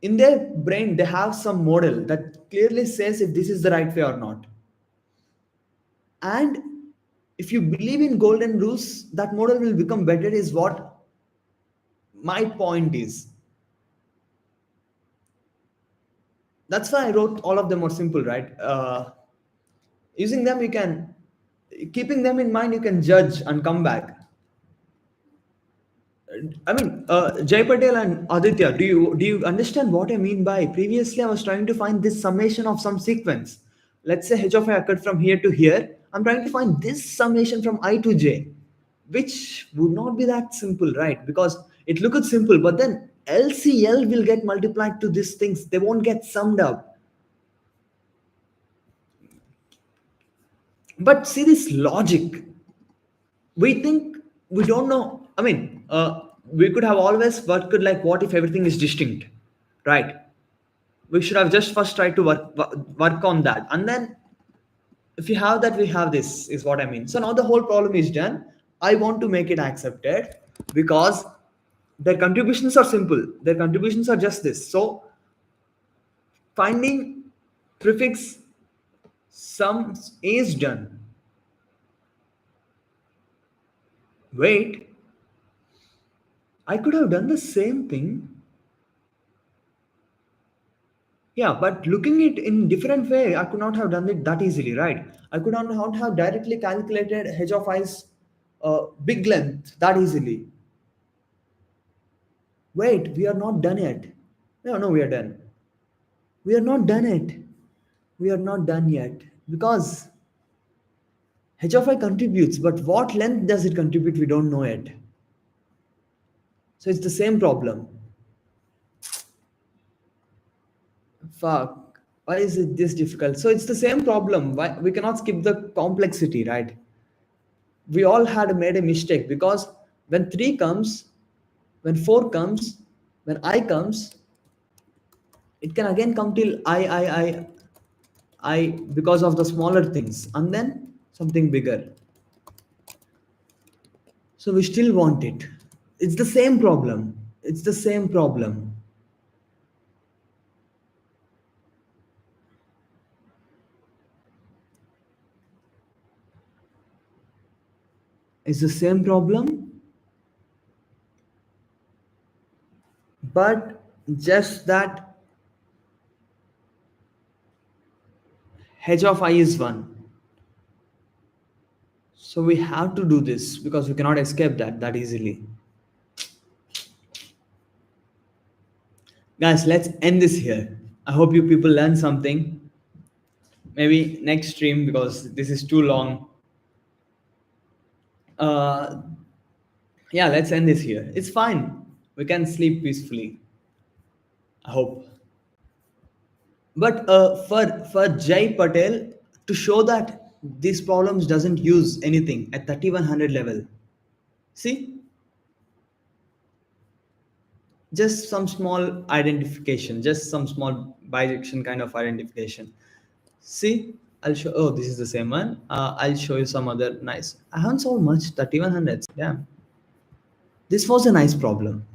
Speaker 1: In their brain they have some model that clearly says if this is the right way or not. And if you believe in golden rules, that model will become better, is what my point is. That's why I wrote all of them are simple, right? Using them you can, keeping them in mind, you can judge and come back. I mean, Jay Patel and Aditya, do you understand what I mean by previously I was trying to find this summation of some sequence. Let's say h of I occurred from here to here. I'm trying to find this summation from I to j, which would not be that simple, right? Because it looked simple, but then LCL will get multiplied to these things. They won't get summed up. But see this logic. We think we don't know. I mean, we could have always worked like, what if everything is distinct, right? We should have just first tried to work on that, and then if you have that, we have this, is what I mean. So now the whole problem is done. I want to make it accepted because their contributions are simple. Their contributions are just this. So finding prefix sum is done. Wait, I could have done the same thing. Yeah, but looking it in different way, I could not have done it that easily, right? I could not have directly calculated h of i's big length that easily. Wait, we are not done yet. No, no, we are done. We are not done yet. We are not done yet because h of I contributes, but what length does it contribute? We don't know yet. So it's the same problem. Fuck. Why is it this difficult? So it's the same problem. Why we cannot skip the complexity, right? We all had made a mistake because when 3 comes, when 4 comes, when I comes, it can again come till I because of the smaller things, and then something bigger. So we still want it. It's the same problem. It's the same problem. It's the same problem, but just that h of I is 1. So we have to do this because we cannot escape that easily. Guys, let's end this here. I hope you people learn something. Maybe next stream because this is too long. Uh, yeah, let's end this here. It's fine. We can sleep peacefully. I hope. But for Jay Patel to show that these problems doesn't use anything at 3100 level. See, just some small identification, just some small bijection kind of identification. See, I'll show. Oh, this is the same one. I'll show you some other nice. I haven't solved much 3100s. Damn, this was a nice problem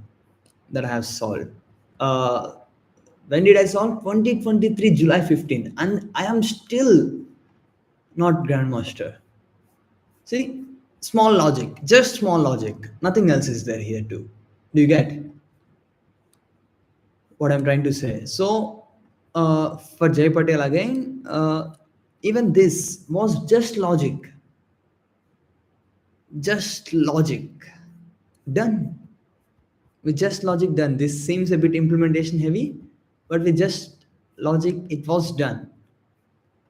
Speaker 1: that I have solved. Uh, when did I solve? 2023 July 15, and I am still not grandmaster. See, small logic, just small logic. Nothing else is there here too. Do you get what I'm trying to say? So For Jay Patel again, even this was just logic done. With just logic done. This seems a bit implementation heavy, but with just logic, it was done.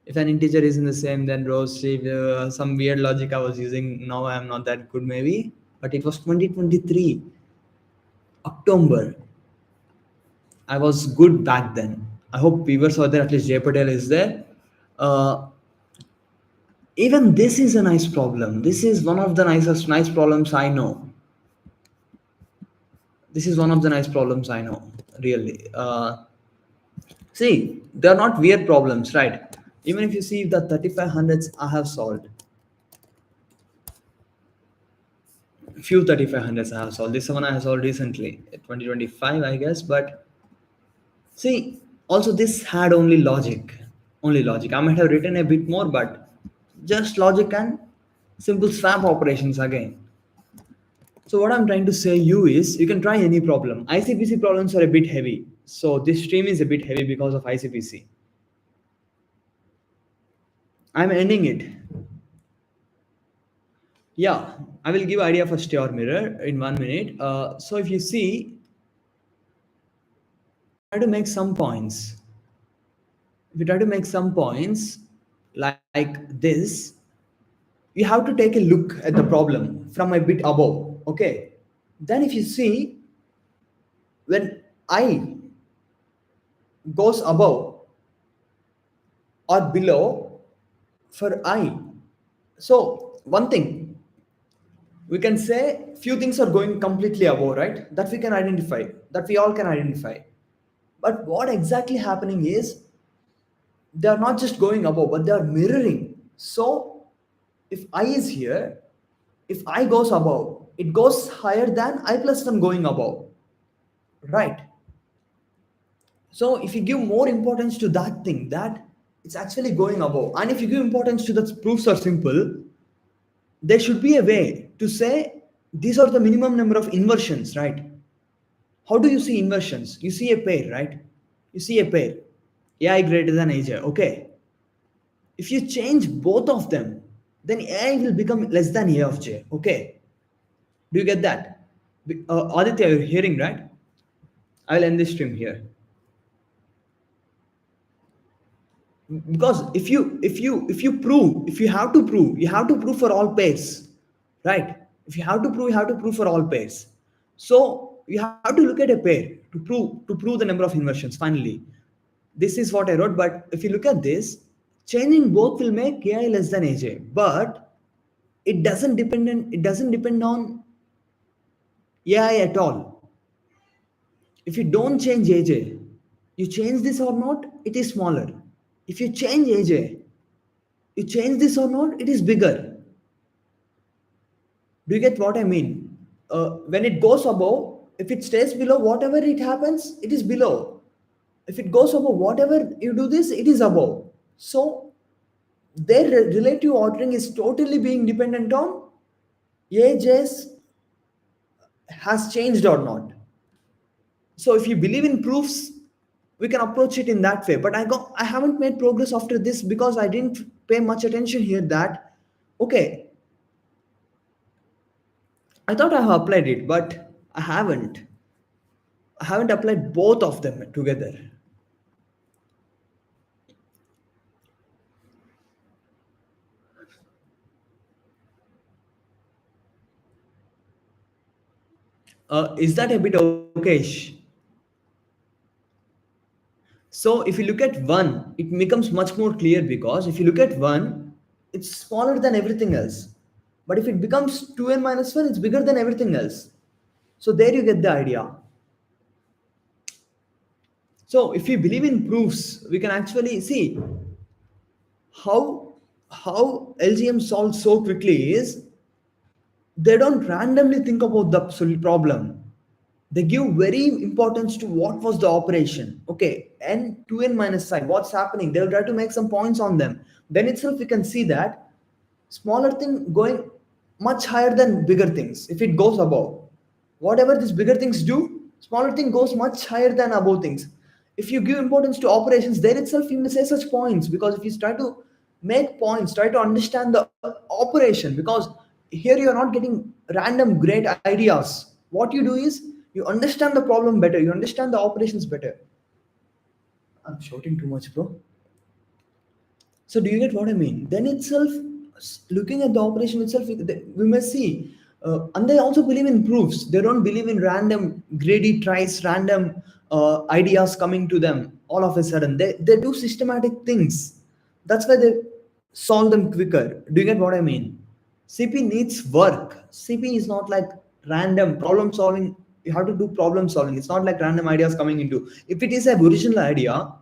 Speaker 1: If an integer is in the same, then rows, some weird logic I was using. Now I'm not that good, maybe, but it was 2023 October. I was good back then. I hope viewers are there. At least Jay Patel is there. Uh, Even this is a nice problem. This is one of the nice problems I know. This is one of the nice problems I know. Really. See, they are not weird problems, right? Even if you see the 3500s I have solved, few 3500s I have solved. This one I have solved recently, 2025, I guess. But see, also this had only logic. Only logic. I might have written a bit more, but just logic and simple swap operations again. So what I'm trying to say you is you can try any problem. ICPC problems are a bit heavy. So this stream is a bit heavy because of ICPC. I'm ending it. Yeah, I will give idea for star mirror in 1 minute. So if you see, try to make some points. If you try to make some points like this, you have to take a look at the problem from a bit above. Okay. Then if you see, when I goes above or below for I. So one thing we can say few things are going completely above, right? That we can identify, that we all can identify. But what exactly happening is they are not just going above, but they are mirroring. So if I is here, if I goes above, it goes higher than I plus 1 going above, right? So if you give more importance to that thing, that it's actually going above, and if you give importance to the proofs are simple, there should be a way to say these are the minimum number of inversions, right? How do you see inversions? You see a pair, right? You see a pair, ai greater than aj. Okay, if you change both of them, then ai will become less than a of j. Okay, do you get that? Aditya, you're hearing, right? I will end this stream here. Because if you have to prove, you have to prove for all pairs, right? If you have to prove, you have to prove for all pairs. So you have to look at a pair to prove the number of inversions finally. This is what I wrote, but if you look at this, changing both will make ai less than aj, but it doesn't depend on ai at all. If you don't change aj, you change this or not, it is smaller. If you change aj, you change this or not, it is bigger. Do you get what I mean? When it goes above, if it stays below, whatever it happens, it is below. If it goes above, whatever you do this, it is above. So their relative ordering is totally being dependent on AJ's has changed or not. So if you believe in proofs, we can approach it in that way. But I haven't made progress after this because I didn't pay much attention here that okay, I thought I have applied it, but I haven't. I haven't applied both of them together. Is that a bit okayish? So if you look at one, it becomes much more clear because if you look at one, it's smaller than everything else. But if it becomes 2n minus 1, it's bigger than everything else. So there you get the idea. So if we believe in proofs, we can actually see how LGM solves so quickly is they don't randomly think about the problem. They give very importance to what was the operation. Okay, n 2n minus sign, what's happening? They'll try to make some points on them. Then itself we can see that smaller thing going much higher than bigger things. If it goes above, whatever these bigger things do, smaller thing goes much higher than above things. If you give importance to operations, there itself you may say such points, because if you try to make points, try to understand the operation, because here you are not getting random great ideas. What you do is you understand the problem better, you understand the operations better. I'm shouting too much, bro. So do you get what I mean? Then itself, looking at the operation itself, we must see. And they also believe in proofs. They don't believe in random greedy tries, random ideas coming to them all of a sudden. They do systematic things. That's why they solve them quicker. Do you get what I mean? CP needs work. CP is not like random problem solving. You have to do problem solving. It's not like random ideas coming into. If it is a original idea,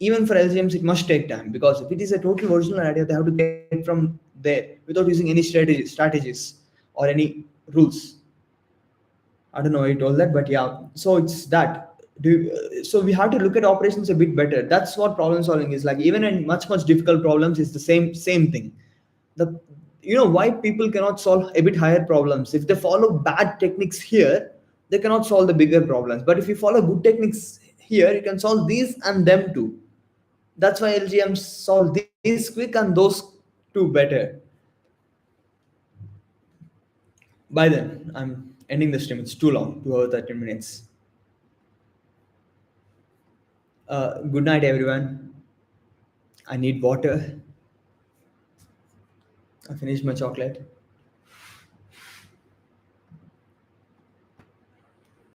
Speaker 1: even for LGMs, it must take time, because if it is a total original idea, they have to get from there without using any strategies or any rules. I don't know why I told that, but yeah. So it's that. So we have to look at operations a bit better. That's what problem solving is like. Even in much difficult problems, it's the same thing. The why people cannot solve a bit higher problems. If they follow bad techniques here, they cannot solve the bigger problems. But if you follow good techniques here, you can solve these and them too. That's why LGMs solve these quick and those two better. By then, I'm ending the stream. It's too long, 2 hours 13 minutes. Good night, everyone. I need water. I finished my chocolate.